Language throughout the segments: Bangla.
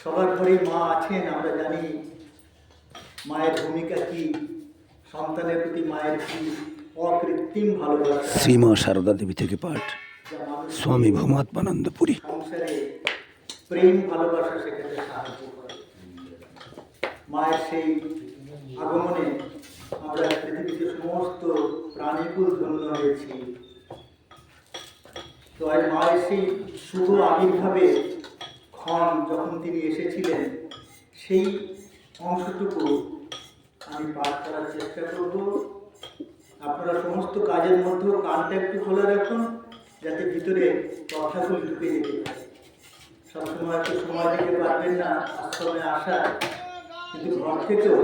সবার ঘরে মা আছেন, আমরা জানি মায়ের ভূমিকা কি, সন্তানের প্রতি মায়ের কি অকৃত্রিম ভালোবাসা। শ্রীমা সারদা দেবী থেকে পাঠ, স্বামী ভৌমাত্মানন্দ পুরী। সংসারে প্রেম ভালোবাসা শেখাতে সাহায্য করে। মায়ের সেই আগমনে আমরা পৃথিবীতে সমস্ত প্রাণীকুল ধন্য হয়েছি। তো আজ মায়ের সেই শুভ আবির্ভাবে ক্ষণ যখন তিনি এসেছিলেন, সেই অংশটুকু আমি পাঠ করার চেষ্টা করব। আপনারা সমস্ত কাজের মধ্যেও কানটা একটু খোলা রাখুন, যাতে ভিতরে কথাগুলো ঢুকে যেতে পারে। সবসময় একটু সময় দিতে পারবেন না আশ্রমে আসা, কিন্তু ঘর থেকেও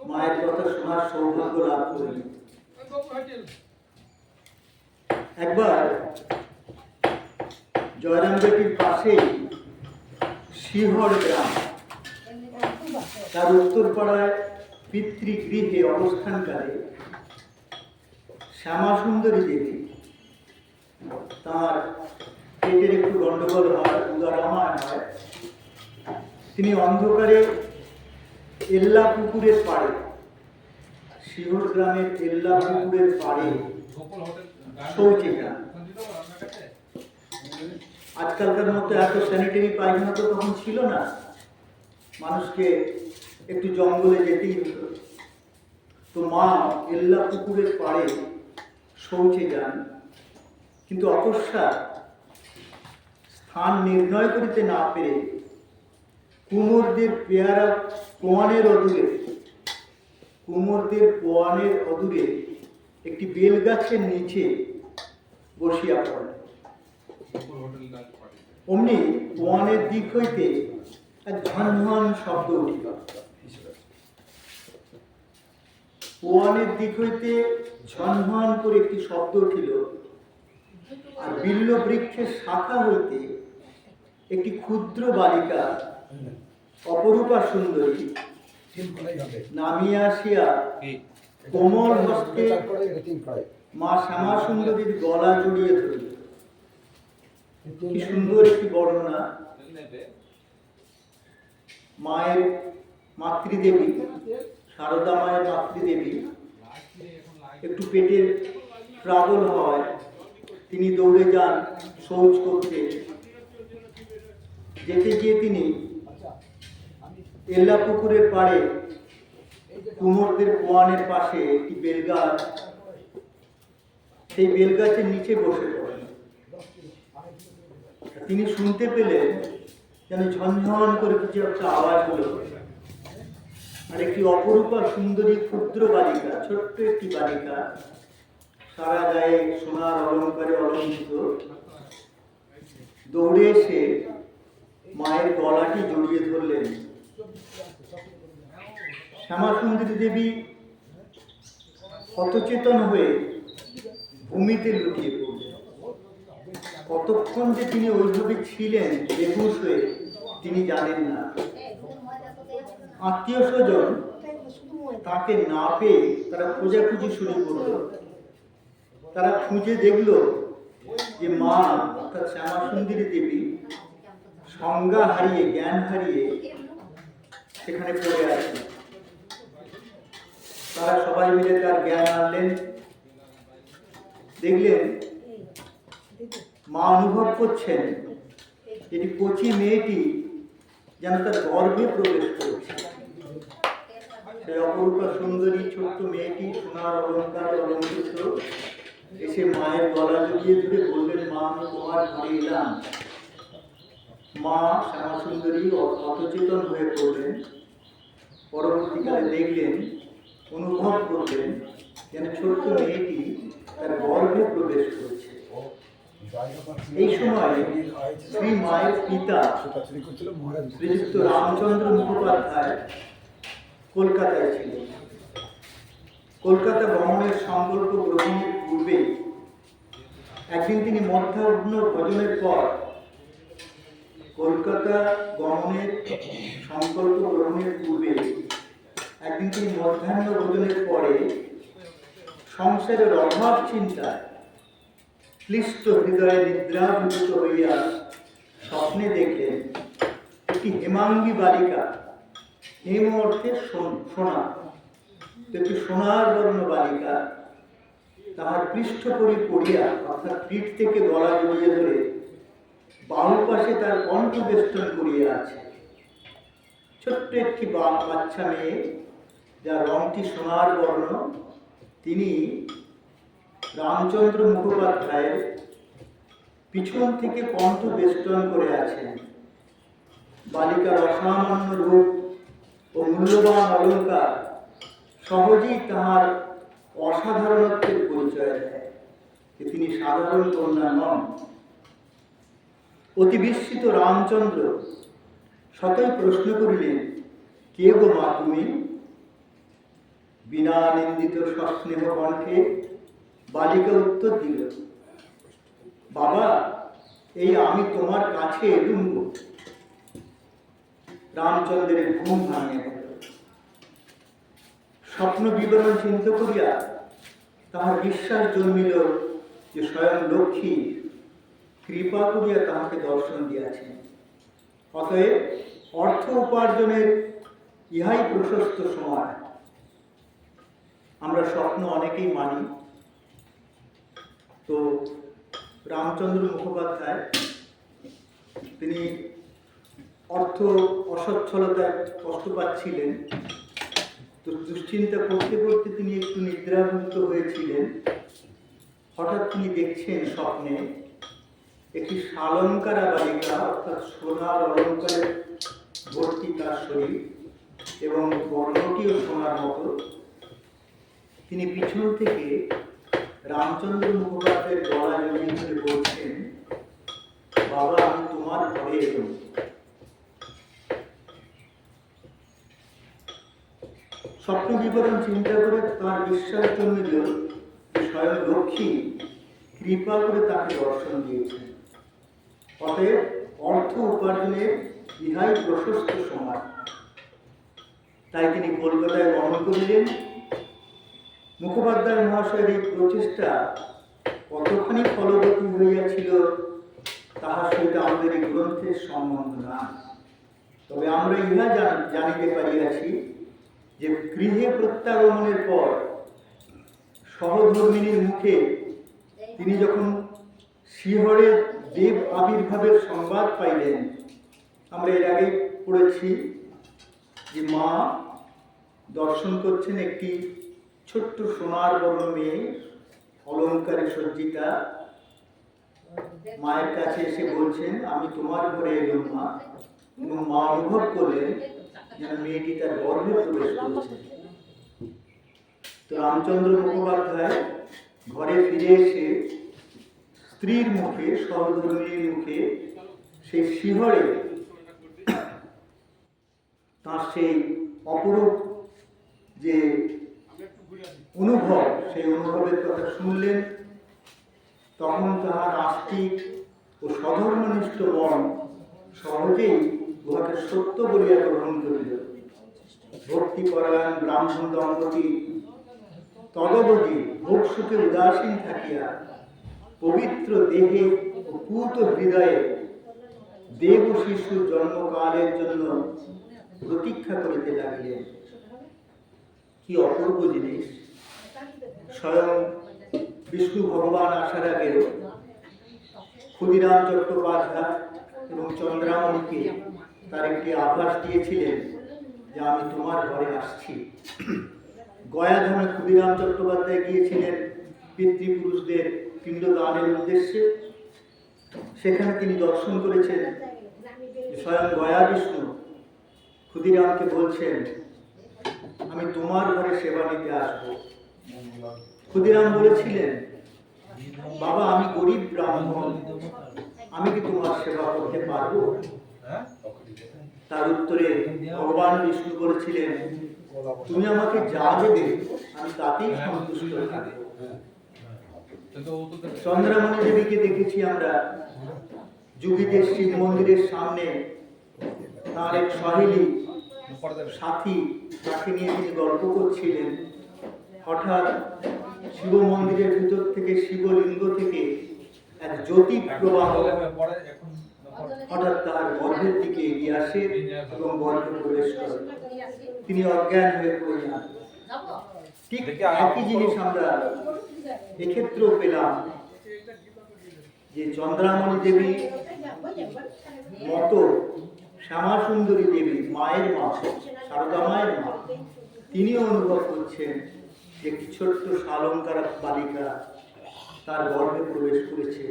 মায়ের কথা শোনার সৌভাগ্য লাভ করি। একবার জয়রামবাটির পাশেই শিহর গ্রাম, তার উত্তরপাড়ায় পিতৃগৃহে অবস্থানকালে শ্যামাসুন্দরী দেবী, তার পেটের একটু গন্ডগোল হয়, উদারামায় হয়, তিনি অন্ধকারে এল্লা পুকুরের পাড়ে, শিহর গ্রামের এল্লা পুকুরের পাড়ে শৌচে যান। আজকালকার মতো এত স্যানিটারি পায়খানা তো তখন ছিল না, মানুষকে একটু জঙ্গলে যেতেই হতো। তো মা এল্লা পুকুরের পাড়ে শৌচে যান, কিন্তু অকস্মাৎ স্থান নির্ণয় করিতে না পেরে কুমোরদের পেয়ারা পোয়ানের অদূরে একটি বেলগাছের নিচে বসিয়া পড়েন। অমনি পোয়ানের দিক হইতে এক ঝনঝন শব্দ উঠিল। পোয়ানের দিক হইতে ঝনঝন করে একটি শব্দ উঠিল, আর বিল্ল বৃক্ষের শাখা হইতে একটি ক্ষুদ্র বালিকা অপরূপা সুন্দরী নামিয়া আসিয়া কোমল হস্তে মা শ্যামা সুন্দরীর গলা জড়িয়ে ধরিল। কি সুন্দর একটি বর্ণনা! মায়ের মাতৃদেবী, সারদা মায়ের মাতৃদেবী একটু পেটের ট্রাবল হয়, তিনি দৌড়ে যান শৌচ করতে। যেতে গিয়ে তিনি এল্লা পুকুরের পাড়ে কুমোরদের পোয়ানের পাশে একটি বেলগাছ, সেই বেলগাছের নিচে বসে পড়েন। তিনি শুনতে পেলেন যেন ঝনঝন করে কিছু একটা আওয়াজ হলো, আর একটি অপরূপা সুন্দরী ক্ষুদ্র বালিকা, ছোট্ট একটি বালিকা, সারা গায়ে সোনার অলঙ্কারে অলঙ্কৃত, দৌড়ে এসে মায়ের গলাটি জড়িয়ে ধরলেন। শ্যামাসুন্দরী দেবী হতচেতন হয়ে ভূমিতে লুটিয়ে পড়লেন। কতক্ষণ যে তিনি ওইভাবে ছিলেন বেহুশ হয়ে, তিনি জানেন না। আত্মীয় স্বজন তাকে না পেয়ে তারা খোঁজাখুঁজি শুরু করল। তারা খুঁজে দেখল যে মা অর্থাৎ শ্যামাসুন্দরী দেবী সংজ্ঞা হারিয়ে, জ্ঞান হারিয়ে সেখানে পড়ে আছে। তারা সবাই মিলে তার জ্ঞান আনলেন। দেখলেন মা অনুভব করছেন এটি কচি মেয়েটি যেন তার গর্ভে প্রবেশ করেছে। সেই অপরূপা সুন্দরী ছোট্ট মেয়েটি সোনার অলঙ্কারে অলঙ্কৃত এসে মায়ের গলা জড়িয়ে ধরে বললেন, মা আমি তোমার ঘরে এলাম। মা শ্যামাসুন্দরী অচেতন হয়ে পড়লেন। পরবর্তীকালে দেখলেন, অনুভব করলেন যেন ছোট্ট মেয়েটি তার গর্ভে প্রবেশ করেছে। এই সময় শ্রী মায়ের পিতা শ্রীযুক্ত রামচন্দ্র মুখোপাধ্যায় কলকাতায় ছিলেন। কলকাতা গমনের সংকল্প গ্রহণের পূর্বে একদিন তিনি মধ্যাহ্ন ভোজনের পর, কলকাতা গমনের সংকল্প গ্রহণের পূর্বে একদিন তিনি মধ্যাহ্ন ভোজনের পরে সংসারের অভাব চিন্তায় ক্লিষ্ট হৃদয়ে নিদ্রাভূত হইয়া স্বপ্নে দেখলেন একটি হেমাঙ্গী বালিকা, হেম অর্থে সোনা, একটি সোনার বর্ণ বালিকা তাহার পৃষ্ঠপরি পড়িয়া অর্থাৎ পিঠ থেকে গলা জড়িয়ে ধরে বাহু পাশে তার কণ্ঠ বেষ্টন করিয়া আছে। ছোট্ট একটি বাচ্চা মেয়ে, যার রংটি সোনার বর্ণ, তিনি রামচন্দ্র মুখোপাধ্যায়ের পিছন থেকে কণ্ঠ বেষ্টন করে আছেন। বালিকার অসামান্য রূপ ও মূল্যবান অলঙ্কার সহজেই তাহার অসাধারণত্বের পরিচয় দেয় যে তিনি সাধারণ কন্যা নন। অতি বিস্মিত রামচন্দ্র সতই প্রশ্ন করিলেন, কে গো মা তুমি? বিনা নিন্দিত সস্নেহ কণ্ঠে বালিকা উত্তর দিল, বাবা, এই আমি তোমার কাছে এলুম। রামচন্দ্রের ঘুম ভাঙিয়া গেল। স্বপ্ন বিবরণ চিন্তা করিয়া তাহার বিশ্বাস জন্মিল যে স্বয়ং লক্ষ্মী কৃপা করিয়া তাহাকে দর্শন দিয়াছেন। অতএব অর্থ উপার্জনের ইহাই প্রশস্ত সময়। আমরা স্বপ্ন অনেকেই মানি। তো রামচন্দ্র মুখোপাধ্যায় তিনি অর্থ অসচ্ছলতায় কষ্ট পাচ্ছিলেন। তো দুশ্চিন্তা করতে করতে তিনি একটু নিদ্রাভুক্ত হয়েছিলেন। হঠাৎ তিনি দেখছেন স্বপ্নে একটি শালঙ্কারা বালিকা, অর্থাৎ সোনার অলঙ্কারে ভর্তি তার শরীর এবং বর্ণটিও সোনার মতো। তিনি পিছন থেকে রামচন্দ্র মুখোপাধ্যায়ের গলা জড়িয়ে ধরে বলছেন, বাবা, আমি তোমার ঘরে এলাম। স্বপ্ন বিবরণ চিন্তা করে তার বিশ্বাস জন্মিল যে স্বয়ং লক্ষ্মী কৃপা করে তাকে দর্শন দিয়েছেন। অতএব অর্থ উপার্জনের ইহাই প্রশস্ত সময়। তাই তিনি কলকাতায় গমন করিলেন। মুখোপাধ্যায় মহাশয়ের এই প্রচেষ্টা কতখানি ফলবতী হইয়াছিল তাহার সহিত আমাদের এই গ্রন্থের সম্বন্ধ না। তবে আমরা ইহা জানিতে পারিয়াছি যে গৃহে প্রত্যাগমনের পর সহধর্মিণীর মুখে তিনি যখন শিহরে দেব আবির্ভাবের সংবাদ পাইলেন, আমরা এর আগে পড়েছি যে মা দর্শন করছেন একটি ছোট্ট সোনার বর্ণ মেয়ে, অলঙ্কারে সজ্জিতা। মায়ের কাছে এসে বলছেন, আমি তোমার ঘরে এলাম মা। এবং মা অনুভব করলেন যেন মেয়েটি তার গর্ভে প্রবেশ করছে। তো রামচন্দ্র মুখোপাধ্যায় ঘরে ফিরে এসে স্ত্রীর মুখে, সহধর্মিণীর মুখে সেই শিহরে তার সেই অপরূপ যে অনুভব, সেই অনুভবের কথা শুনলেন। তখন তাহার আস্তিক ও সধর্মনিষ্ঠ মন সহজেই উহাকে সত্য বলিয়া গ্রহণ করিল। ভক্তিপরায়ণ ব্রাহ্মণ দম্পতি তদবধি ভোগ সুখে উদাসীন থাকিয়া পবিত্র দেহে ও পূত হৃদয়ে দেব শিশুর জন্মকালের জন্য প্রতীক্ষা করিতে লাগিলেন। কি অপূর্ব জিনিস! স্বয়ং বিষ্ণু ভগবান আসার আগে ক্ষুদিরাম চট্টোপাধ্যায় এবং চন্দ্রামণিকে তার একটি আভাস দিয়েছিলেন যে আমি তোমার ঘরে আসছি। গয়াধামে ক্ষুদিরাম চট্টোপাধ্যায় গিয়েছিলেন পিতৃপুরুষদের পিণ্ডদানের উদ্দেশ্যে। সেখানে তিনি দর্শন করেছেন স্বয়ং গয়া বিষ্ণু ক্ষুদিরামকে বলছেন, আমি তোমার ঘরে সেবা নিতে আসবো। ক্ষুদিরাম বলেছিলেন, বাবা, আমি গরিব ব্রাহ্মণ, আমি কি তোমার সেবা করতে পারবো? তার উত্তরে ভগবান বিষ্ণু বলেছিলেন, তুমি আমাকে যা দেবে আমি তাতেই সন্তুষ্ট থাকবো। চন্দ্রামণি দেবীকে দেখেছি আমরা যুগীদের শিব মন্দিরের সামনে, তার এক সহেলি সাথী, তাকে নিয়ে তিনি গল্প করছিলেন। হঠাৎ শিব মন্দিরের ভিতর থেকে, শিবলিঙ্গ থেকে এক জ্যোতি প্রবাহ হঠাৎ তাহার গর্ভের দিকে এগিয়ে আসে এবং গর্ভে প্রবেশ করে। তিনি অজ্ঞান হয়ে পড়ে যান। ঠিক একই জিনিস আমরা এক্ষেত্রেও পেলাম যে চন্দ্রামণি দেবী মতো শ্যামা সুন্দরী দেবী, মায়ের মা, সারদা মায়ের মা, তিনিও অনুভব করছেন যে একটি ছোট্ট শালঙ্কার বালিকা তার গর্ভে প্রবেশ করেছে।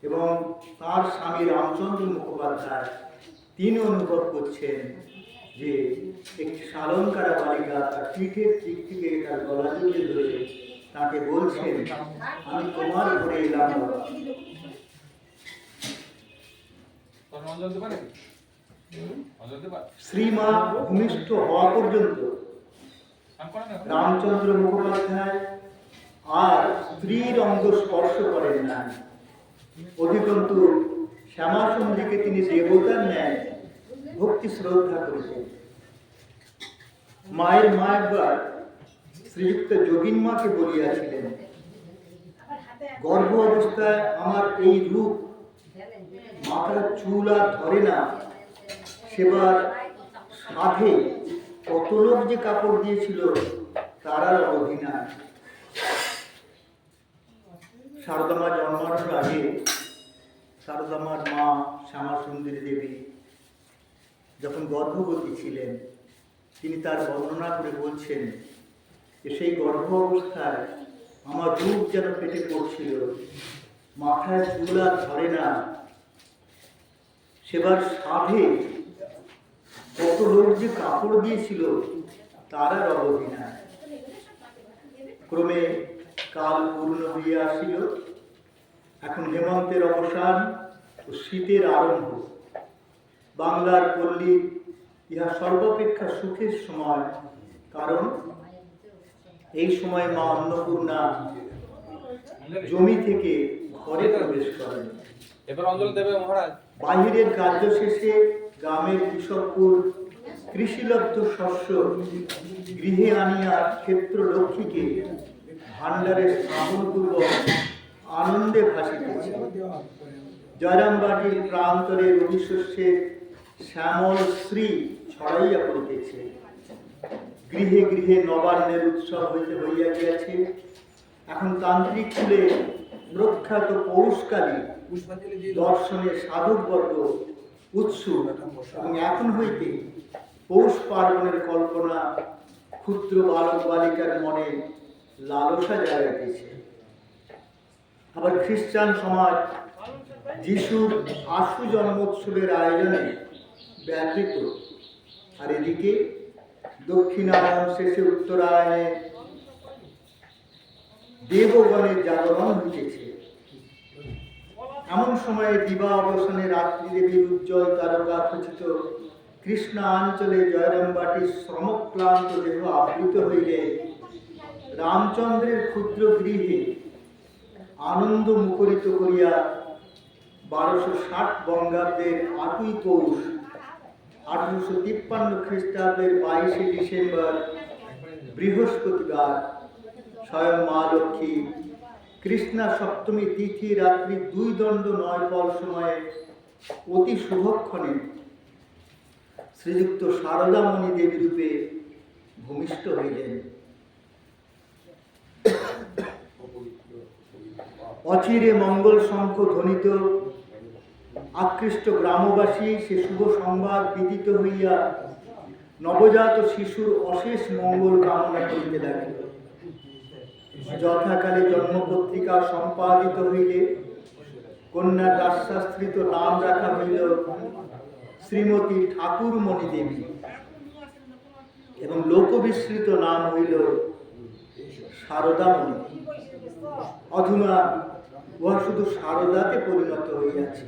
এবং তার স্বামী রামচন্দ্র মুখোপাধ্যায় তিনি অনুভব করছেন যে একটি শালঙ্কারা বালিকা তার পিঠের দিক থেকে তার গলা জড়িয়ে ধরে তাকে বলছেন, আমি তোমার ঘরে এলাম বাবা। শ্রীমা ভূমিষ্ঠ হওয়া পর্যন্ত রামচন্দ্র মুখোপাধ্যায় আর স্ত্রীর অঙ্গ স্পর্শ করেন না। অধিকন্তু শ্যামা সুন্দরীকে তিনি দেবতার ন্যায় ভক্তি শ্রদ্ধা করেছেন। মায়ের মা একবার শ্রীযুক্ত যোগিনমাকে বলিয়াছিলেন, গর্ভ অবস্থায় আমার এই রূপ, মাথার চুল আর ধরে না, সেবার সাধে কত লোক যে কাপড় দিয়েছিল তার আর অবধি নাই। সারদা মা জন্মানোর আগে সারদা মার মা শ্যামা সুন্দরী দেবী যখন গর্ভবতী ছিলেন, তিনি তার বর্ণনা করে বলছেন যে সেই গর্ভ অবস্থায় আমার রূপ যেন পেটে পড়ছিল, মাথায় চুল আর ধরে না, সেবার সাধে কত লোক যে কাপড় দিয়েছিল তার আর অবধি নাই। ক্রমে কাল পূর্ণ হইয়া আসিল। এখন হেমন্তের অবসান ও শীতের আরম্ভ। বাংলার পল্লী ইহা সর্বাপেক্ষা সুখের সময়, কারণ এই সময় মা অন্নপূর্ণা জমি থেকে ঘরে প্রবেশ করেন। বাহিরের কার্য শেষে গ্রামের কৃষককুল কৃষিলব্ধ শস্য গৃহে আনিয়া ক্ষেত্র লক্ষ্মীকে ভাণ্ডারে স্থাপনপূর্বক আনন্দে ভাসিতেছে। জয়রামবাটির প্রান্তরে রবিশস্যের শ্যামল শ্রী ছড়াইয়া পড়িতেছে। গৃহে গৃহে নবান্নের উৎসব হইতে হইয়া গিয়াছে। এখন তান্ত্রিক কুলে প্রখ্যাত পৌষকালী দর্শনে সাধকবর্গ উৎসুক, এবং এখন হইতে পৌষ পার্বণের কল্পনা ক্ষুদ্র বালক বালিকার মনে লালসা জাগাইতেছে। আবার খ্রিস্টান সমাজ যিশুর আশু জন্মোৎসবের আয়োজনে ব্যাপৃত, আর এদিকে দক্ষিণায়ন শেষে উত্তরায়ণে দেবগণের জাগরণ হইতেছে। এমন সময়ে দিবা অবসানে রাত্রি দেবীর উজ্জ্বল তারকা খচিত কৃষ্ণাঞ্চলে জয়রামবাটির শ্রমক্লান্ত দেহ আবৃত হইলে রামচন্দ্রের ক্ষুদ্র গৃহে আনন্দ মুখরিত করিয়া 1260 বঙ্গাব্দের 8ই পৌষ 1853 খ্রিস্টাব্দের 22শে ডিসেম্বর বৃহস্পতিবার স্বয়ং মা লক্ষ্মী কৃষ্ণা সপ্তমী তিথি রাত্রি 2:09 সময়ে অতি শুভক্ষণে শ্রীযুক্ত সারদামণি দেবী রূপে ভূমিষ্ঠ হইলেন। অচিরে মঙ্গল শঙ্খ ধ্বনিত, আকৃষ্ট গ্রামবাসী সে শুভ সংবাদ বিদিত হইয়া নবজাত শিশুর অশেষ মঙ্গল কামনা করিতে লাগিল। যথাকালে জন্মপত্রিকা সম্পাদিত হইলে কন্যার রাজশাস্ত্রিত নাম রাখা হইল শ্রীমতী ঠাকুরমণি দেবী, এবং লোকবিস্মৃত নাম হইল সারদামণি। অধুনা উহা শুধু সারদাতে পরিণত হইয়াছে।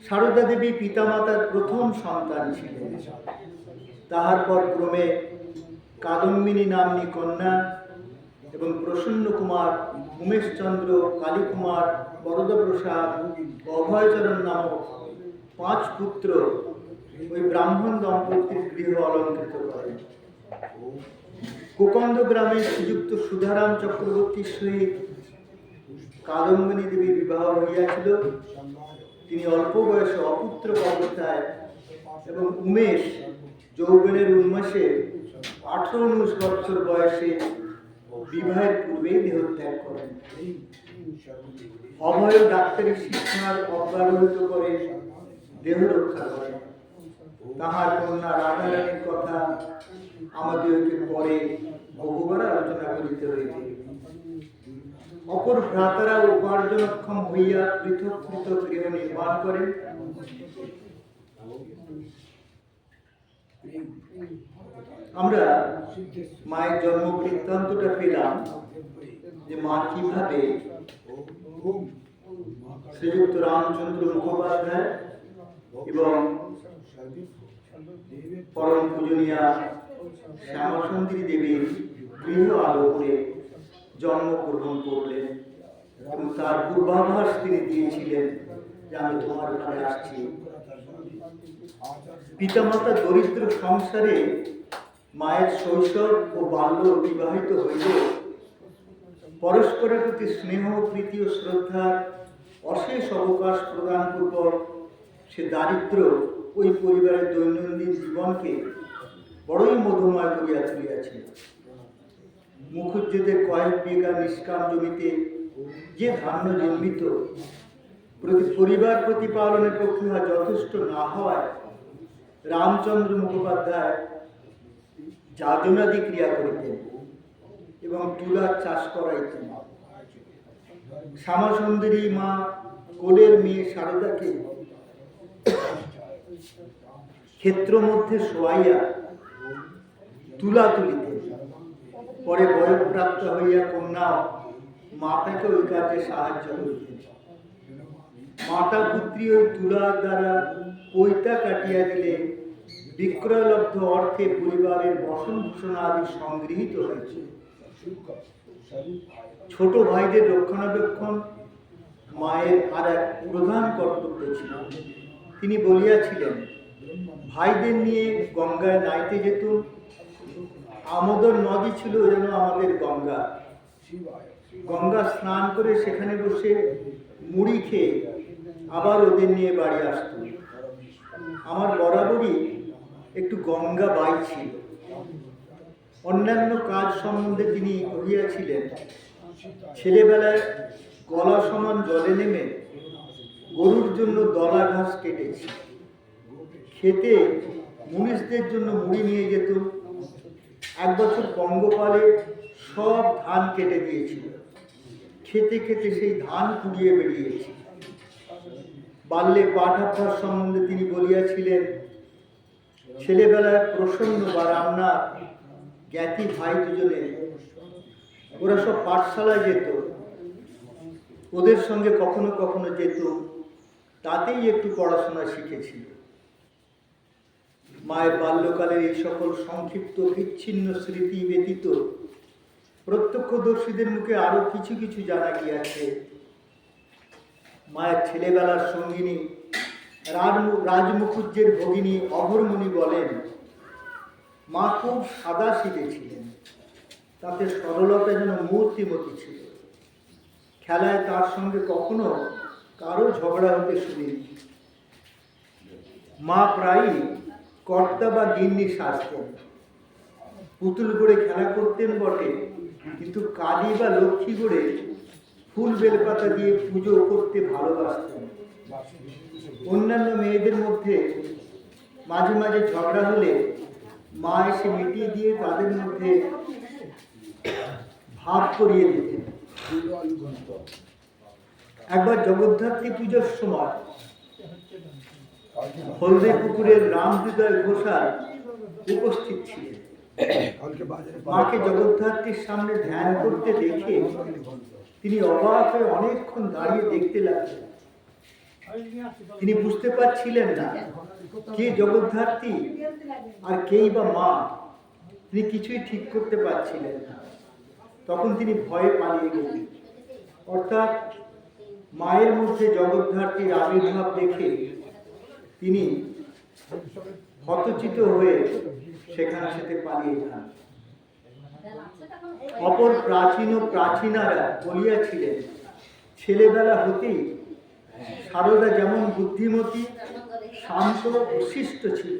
সারদা দেবী পিতামাতার প্রথম সন্তান ছিলেন। তাহার পর ক্রমে কাদম্বিনী নাম্নী কন্যা এবং প্রসন্ন কুমার, উমেশচন্দ্র, কালীকুমার, বরদপ্রসাদ, অভয়চরণ নামক 5 পুত্র ওই ব্রাহ্মণ দম্পতির গৃহ অলঙ্কৃত করেন। কোকন্দ গ্রামে শ্রীযুক্ত সুধারাম চক্রবর্তীর সহিত কাদম্বিনী দেবীর বিবাহ হইয়াছিল। তিনি অল্প বয়সে অপুত্র অবস্থায় এবং উমেশ যৌবনের উন্মাসে 18-19 বছর বয়সে বিবাহের পূর্বেই দেহত্যাগ করেন। অভয় ডাক্তারি শিক্ষার অব্যাহত করে দেহ রক্ষা করেন। তাহার কন্যা রাধারানীর কথা আমাদেরকে পরে বহুবার আলোচনা করিতে হইবে। অপর ভ্রাতারা উপার্জনক্ষম হইয়া পৃথক পৃথক গৃহ নির্মাণ করেন। আমরা মায়ের জন্ম বৃত্তান্তটা পেলাম যে মা কিভাবে শ্রীযুক্ত রামচন্দ্র মুখোপাধ্যায় এবং পরম পূজনীয়া শ্যামাসুন্দরী দেবীর গৃহ আলোকে জন্মগ্রহণ করলেন এবং তার পূর্বাভাস তিনি দিয়েছিলেন যে আমি তোমার ঘরে আসছি। পিতামাতা দরিদ্র সংসারে মায়ের শৈশব ও বাল্য বিবাহিত হইল পরস্পরের প্রতি স্নেহ প্রীতি ও শ্রদ্ধার অশেষ অবকাশ প্রদান পূর্বক সে দারিদ্র ওই পরিবারের দৈনন্দিন জীবনকে বড়ই মধুময় করিয়া তুলিয়াছিল। মুখুজ্জেদের কয়েক বিঘা নিষ্কাম জমিতে যে ধান্য জন্মিত পরিবার প্রতিপালনের পক্ষে যথেষ্ট না হওয়ায় রামচন্দ্র মুখোপাধ্যায় যাজনাদি ক্রিয়া করিতেন এবং তুলার চাষ করাইতেন। শ্যামাসুন্দরী মা কোলের মেয়ে শারদাকে ক্ষেত্র মধ্যে শোয়াইয়া তুলা তুলিতেন। পরে বয়ঃপ্রাপ্ত হইয়া কন্যা মাতাকে ওই কাজে সাহায্য করিতেন। মাতা পুত্রী ওই তুলার দ্বারা পৈতা কাটিয়া দিলে বিক্রয়লব্ধ অর্থে পরিবারের বসন ভূষণ আদি সংগৃহীত হয়েছে। ছোট ভাইদের রক্ষণাবেক্ষণ মায়ের আর এক প্রধান কর্তব্য ছিল। তিনি বলিয়াছিলেন, ভাইদের নিয়ে গঙ্গায় নাইতে যেত। আমোদর নদী ছিল যেন আমাদের গঙ্গা। গঙ্গা স্নান করে সেখানে বসে মুড়ি খেয়ে আবার ওদের নিয়ে বাড়ি আসত। আমার বরাবরই একটু গঙ্গা বাই ছিল। অন্যান্য কাজ সম্বন্ধে তিনি কহিয়াছিলেন, ছেলেবেলায় গলা সমান জলে নেমে গরুর জন্য দলা ঘাস কেটেছি। খেতে মুনিশদের জন্য মুড়ি নিয়ে যেত। এক বছর পঙ্গপালে সব ধান কেটে দিয়েছিল। খেতে খেতে সেই ধান কুড়িয়ে বেরিয়েছে। বাল্যে পাঠাভ্যাস সম্বন্ধে তিনি বলিয়াছিলেন, ছেলেবেলায় প্রসন্ন বা রামনাথ জ্ঞাতি ভাই দুজনে ওরা সব পাঠশালায় যেত। ওদের সঙ্গে কখনো কখনো যেত, তাতেই একটু পড়াশোনা শিখেছিল। মায়ের বাল্যকালের এই সকল সংক্ষিপ্ত বিচ্ছিন্ন স্মৃতি ব্যতীত প্রত্যক্ষদর্শীদের মুখে আরো কিছু কিছু জানা গিয়াছে। মায়ের ছেলেবেলার সঙ্গিনী রাজমুখুজ্জের ভগিনী অঘরমণি বলেন, মা খুব সাদা সিধে ছিলেন, তাতে সরলতা যেন মূর্তিমতি ছিল। খেলায় তার সঙ্গে কখনো কারো ঝগড়া হতে শুনিনি। মা প্রায়ই কর্তা বা গিন্নি সাজতেন। পুতুল গড়ে খেলা করতেন বটে, কিন্তু কালী বা লক্ষ্মী গড়ে ফুল বেলপাতা দিয়ে পুজো করতে ভালোবাসতেন। অন্যান্য মেয়েদের মধ্যে মাঝে মাঝে ঝগড়া হলে মা এসে মিটিয়ে দিয়ে তাদের মধ্যে ভাব করিয়ে দিতেন। একবার জগদ্ধাত্রী পুজোর সময় হলদে পুকুরের রামহৃদয় ঘোষাল উপস্থিত ছিলেন। মাকে জগদ্ধাত্রীর সামনে ধ্যান করতে দেখে তিনি অবাক হয়ে অনেকক্ষণ দাঁড়িয়ে দেখতে লাগলেন। তিনি বুঝতে পারছিলেন না কে জগদ্ধাত্রী আর কেই বা মা। তিনি কিছুই ঠিক করতে পারছিলেন না। তখন তিনি ভয়ে পালিয়ে গেলেন। অর্থাৎ মায়ের মধ্যে জগদ্ধাত্রীর আবির্ভাব দেখে তিনি হতচিত হয়ে সেখানে সেতে পালিয়ে যান। অপর প্রাচীন ও প্রাচীনারা বলিয়াছিলেন, ছেলেবেলা হতেই সারদা যেমন বুদ্ধিমতী, শান্ত ও শিষ্ট ছিল,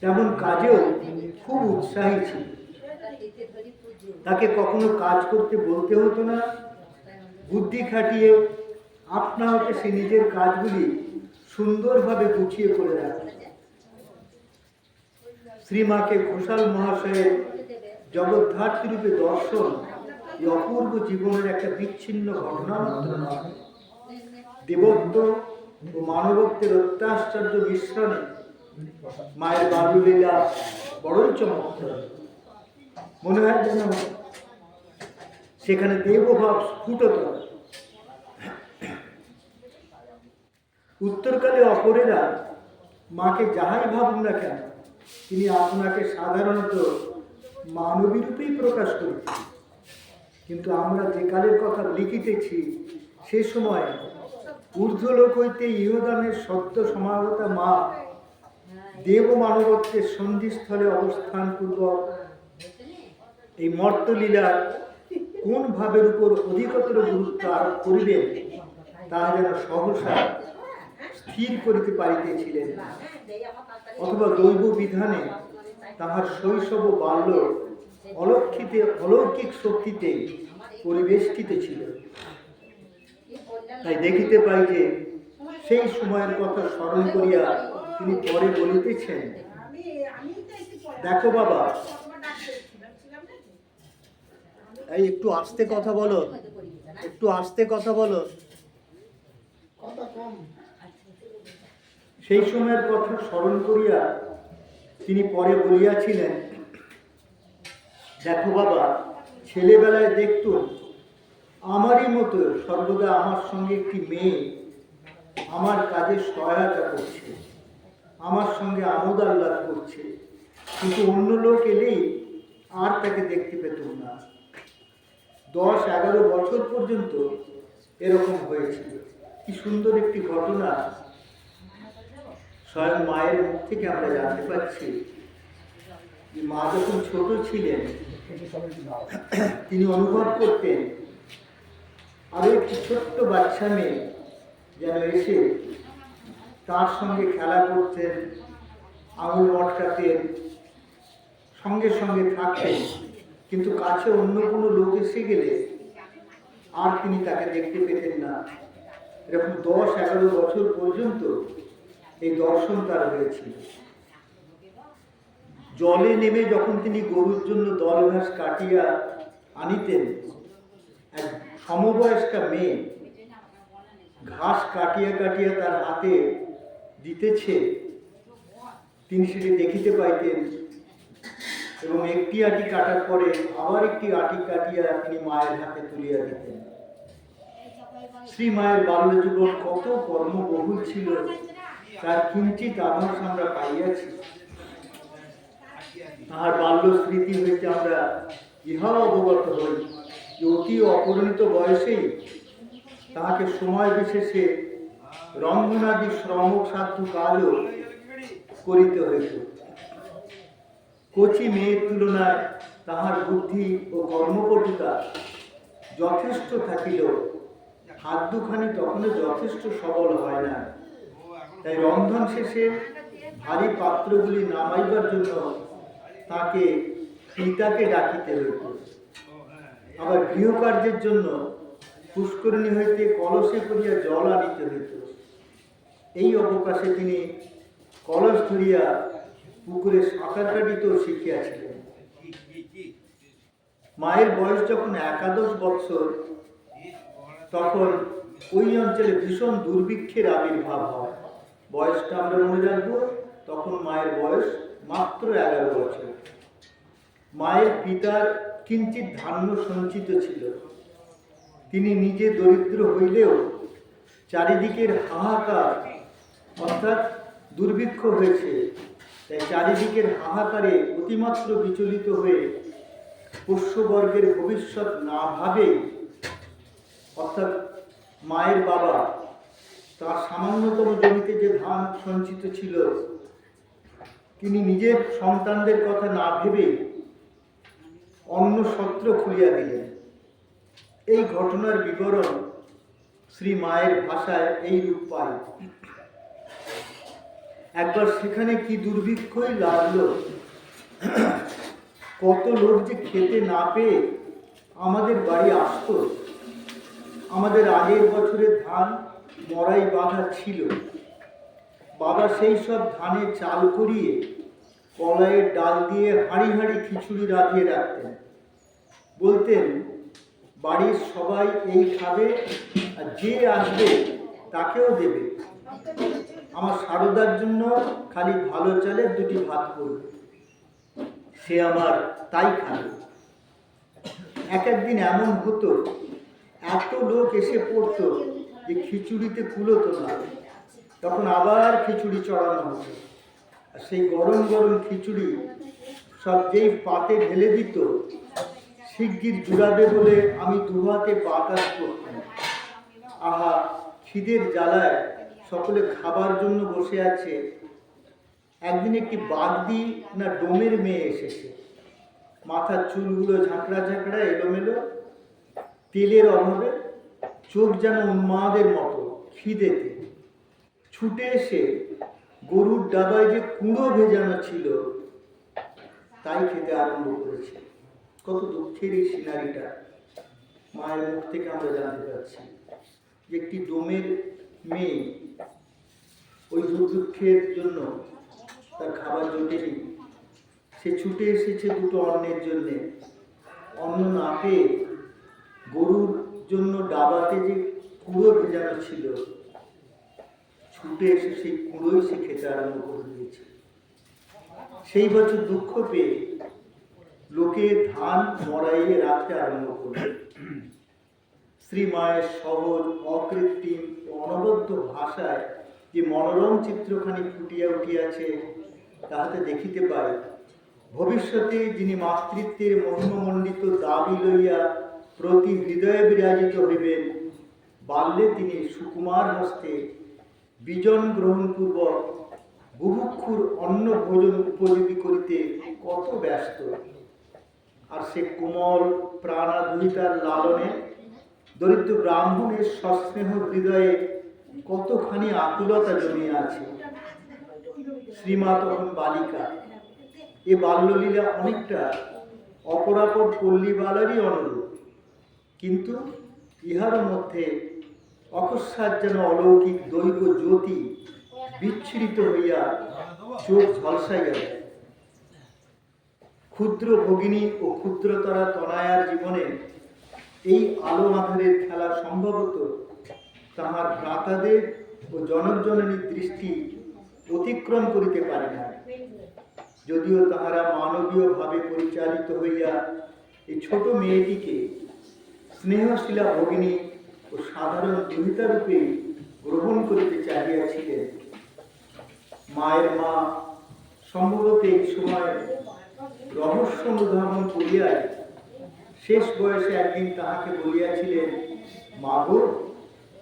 তেমন কাজেও খুব উৎসাহী ছিল। তাকে কখনো কাজ করতে বলতে হতো না। বুদ্ধি খাটিয়ে আপনা হতে সে নিজের কাজগুলি সুন্দরভাবে গুছিয়ে করে রাখত। শ্রীমাকে ঘোষাল মহাশয়ের জগদ্ধাত্রী রূপে দর্শন এই অপূর্ব জীবনের একটা বিচ্ছিন্ন ঘটনা মাত্র নয়। দেবত্ব ও মানবত্বের অত্যাশ্চর্য মিশ্রণে মায়ের বাল্যলীলা বড়ই চমৎকার। মনে হয় যেন সেখানে দেবভাব স্ফুটত। উত্তরকালে অপরেরা মাকে যাহাই ভাবুন না কেন, তিনি আপনাকে সাধারণত মানবী রূপেই প্রকাশ করতেন। কিন্তু আমরা যে কালের কথা লিখিতেছি, সে সময় ঊর্ধ্বলোক হইতে ইহদানের সত্য সমাগতা মা দেব মানবত্বের সন্ধিস্থলে অবস্থান পূর্বক এই মর্তলীলার কোন ভাবের উপর অধিকতর গুরুত্ব আরোপ করিবেন, তাহা যেন সহসা স্থির করিতে পারিতেছিলেন, অথবা দৈব বিধানে তাহার শৈশব ও বাল্য অলৌকিক শক্তিতে পরিবেষ্টিত ছিল। তাই দেখিতে পাই যে সেই সময়ের কথা স্মরণ করিয়া তিনি পরে বলিতেছেন, দেখো বাবা, এই একটু আস্তে কথা বলো, একটু আস্তে কথা বলো। সেই সময়ের কথা স্মরণ করিয়া তিনি পরে বলিয়াছিলেন, দেখো বাবা, ছেলেবেলায় দেখতুম আমারই মতো সর্বদা আমার সঙ্গে একটি মেয়ে আমার কাজে সহায়তা করছে, আমার সঙ্গে আমোদ আহ্লাদ করছে, কিন্তু অন্য লোক এলেই আর তাকে দেখতে পেতুম না। 10-11 বছর পর্যন্ত এরকম হয়েছিল। কি সুন্দর একটি ঘটনা স্বয়ং মায়ের মুখ থেকে আমরা জানতে পারছি। মা যখন ছোট ছিলেন, তিনি অনুভব করতেন আরো একটি ছোট্ট বাচ্চা মেয়ে যেন এসে তার সঙ্গে খেলা করতেন, আঙুল মটকাতেন, সঙ্গে সঙ্গে থাকতেন, কিন্তু কাছে অন্য কোনো লোক এসে গেলে আর তিনি তাকে দেখতে পেতেন না। এরকম 10-11 বছর পর্যন্ত এই দর্শন তার হয়েছিল। জলে নেমে যখন তিনি গরুর জন্য দল ঘাস কাটিয়া আনিতেন, এক সমবয়স্কা মেয়ে ঘাস কাটিয়া কাটিয়া তার হাতে দিতেছে, তিনি সেটি দেখিতে পাইতেন এবং একটি আটি কাটার পরে আবার একটি আটি কাটিয়া তিনি মায়ের হাতে তুলিয়া দিতেন। শ্রী মায়ের বাল্য জীবন কত কর্মবহুল ছিল, তার কিঞ্চিত আভাস আমরা পাইয়াছি। তাহার বাল্য স্মৃতি হইতে আমরা ইহাও অবগত হই যে অতি অপরিণত বয়সেই তাহাকে সময় বিশেষে রন্ধনাদি শ্রমসাধ্য কাজও করিতে হইত। কচি মেয়ের তুলনায় তাহার বুদ্ধি ও কর্মপটুতা যথেষ্ট থাকিলেও হাত দুখানি তখনও যথেষ্ট সবল হয় না। তাই রন্ধন শেষে ভারী পাত্রগুলি নামাইবার জন্য তাকে পিতাকে ডাকিতে হইত। আবার গৃহকার্যের জন্য পুষ্করিণী হইতে কলসে করিয়া জল আনিতে হইত। এই অবকাশে তিনি কলস ধরিয়া পুকুরে সাঁতার কাটিতেও শিখিয়াছিলেন। মায়ের বয়স যখন 11 বৎসর, তখন ওই অঞ্চলে ভীষণ দুর্ভিক্ষের আবির্ভাব হয়। বয়সটা আমরা মনে রাখবো, তখন মায়ের বয়স মাত্র 11 বছর। মায়ের পিতার কিঞ্চিৎ ধান্য সঞ্চিত ছিল। তিনি নিজে দরিদ্র হইলেও চারিদিকের হাহাকার, অর্থাৎ দুর্ভিক্ষ হয়েছে, তাই চারিদিকের হাহাকারে অতিমাত্র বিচলিত হয়ে পোষ্যবর্গের ভবিষ্যৎ না ভাবে, অর্থাৎ মায়ের বাবা তার সামান্যতম জমিতে যে ধান সঞ্চিত ছিল, তিনি নিজের সন্তানদের কথা না ভেবে অন্ন সত্র খুলিয়া দিলেন এই ঘটনার বিবরণ শ্রী মায়ের ভাষায় এই রূপ পায়। একবার সেখানে কি দুর্ভিক্ষই লাগলো, কত লোক যে খেতে না পেয়ে আমাদের বাড়ি আসতো। আমাদের আগের বছরের ধান মড়াই বাঁধা ছিল। বাবা সেই সব ধানে চাল করিয়ে কলাইয়ের ডাল দিয়ে হাঁড়ি হাঁড়ি খিচুড়ি রাঁধিয়ে রাখতেন। বলতেন, বাড়ির সবাই এই খাবে, আর যে আসবে তাকেও দেবে। আমার সারদার জন্য খালি ভালো চালের দুটি ভাত করবে, সে আমার তাই খাবে। এক একদিন এমন হতো, এত লোক এসে পড়তো যে খিচুড়িতে কুলোতো না। তখন আবার খিচুড়ি চড়ানো হতো। আর সেই গরম গরম খিচুড়ি সব যেই পাতে ঢেলে দিত, শিগগির জুড়াবে বলে আমি দুহাতে বাতাস করতাম। আহা, খিদের জ্বালায় সকলে খাবার জন্য বসে আছে। একদিন একটি বাগদি না ডোমের মেয়ে এসেছে। মাথার চুলগুলো ঝাঁকড়া ঝাঁকড়া এলোমেলো, তেলের অভাবে চোখ যেন উন্মাদের মতো খিদেতে। ছুটে এসে গরুর ডাবায় যে কুঁড়ো ভেজানো ছিল তাই খেতে আরম্ভ করেছে। কত দুঃখের এই সিনারিটা মায়ের মুখ থেকে আমরা জানতে পারছি যে একটি ডোমের মেয়ে ওই দুর্ভিক্ষের জন্য তার খাবার জোটেনি, সে ছুটে এসেছে দুটো অন্নের জন্যে। অন্ন না পেয়ে গরুর জন্য ডাবাতে যে কুঁড়ো ভেজানো ছিল, ছুটে এসে সেই কুঁড়োই সে খেতে আরম্ভ করে দিয়েছে। সেই বছর দুঃখ পেয়ে লোকে ধান মড়াইয়ে রাখতে আরম্ভ করল। শ্রী মায়ের সহজ, অকৃত্রিম ও অনবদ্য ভাষায় যে মনোরম চিত্রখানি ফুটিয়া উঠিয়াছে, তাহাতে দেখিতে পাই ভবিষ্যতে যিনি মাতৃত্বের মহিমমণ্ডিত দাবি লইয়া প্রতি হৃদয়ে বিরাজিত হইবেন, বাল্যে তিনি সুকুমার হস্তে বিজন গ্রহণপূর্বক বুভুক্ষুর অন্ন ভোজন উপযোগী করিতে কত ব্যস্ত। আর সে কোমল প্রাণাধুরিতার লালনে দরিদ্র ব্রাহ্মণের সস্নেহ হৃদয়ে কতখানি আকুলতা জমিয়ে আছে। শ্রীমা তখন বালিকা। এ বাল্যলীলা অনেকটা অপরাপর পল্লীবালারই অনুরূপ, কিন্তু ইহার মধ্যে অকস্মাৎ যেন অলৌকিক দৈব জ্যোতি বিচ্ছুরিত হইয়া চোখ ঝলসাইয়া যায়। ক্ষুদ্র ভগিনী ও ক্ষুদ্রতরা তনয়ার জীবনে এই আলো আঁধারের খেলা সম্ভবত তাহার ভ্রাতাদের ও জনজননীর দৃষ্টি অতিক্রম করিতে পারে না। যদিও তাহারা মানবীয় ভাবে পরিচালিত হইয়া এই ছোট মেয়েটিকে স্নেহশীলা ভগিনী ও সাধারণ দুহিতা রূপে গ্রহণ করিতে চাহিয়াছিলেন। মায়ের মা সম্ভবত এই সময় রহস্য অনুধাবন করিয়াই শেষ বয়সে একদিন তাহাকে বলিয়াছিলেন, মা গো,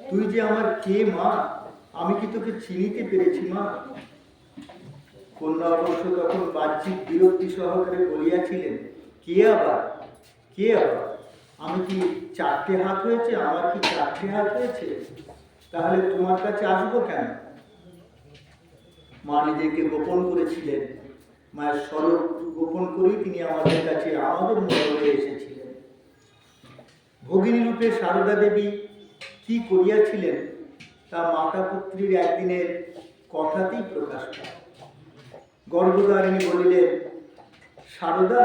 তুই যে আমার কে মা, আমি কি তোকে চিনিতে পেরেছি মা? কন্যা অবশ্য তখন বাহ্যিক বিরক্তি সহকারে বলিয়াছিলেন, কে আবার, কে আবার? আমি কি চারটে হাত হয়েছে? আমার কি চারটে হাত হয়েছে? তাহলে তোমার কাছে আসবো কেন? মা নিজেকে গোপন করেছিলেন। মায়ের স্বরূপ গোপন করেই তিনি আমাদের কাছে, আমাদের মনে হয়ে এসেছিলেন। ভগিনী রূপে সারদা দেবী কি করিয়াছিলেন তা মাতা পুত্রীর একদিনের কথাতেই প্রকাশ পায়। গর্ভধারিণী বলিলেন, সারদা,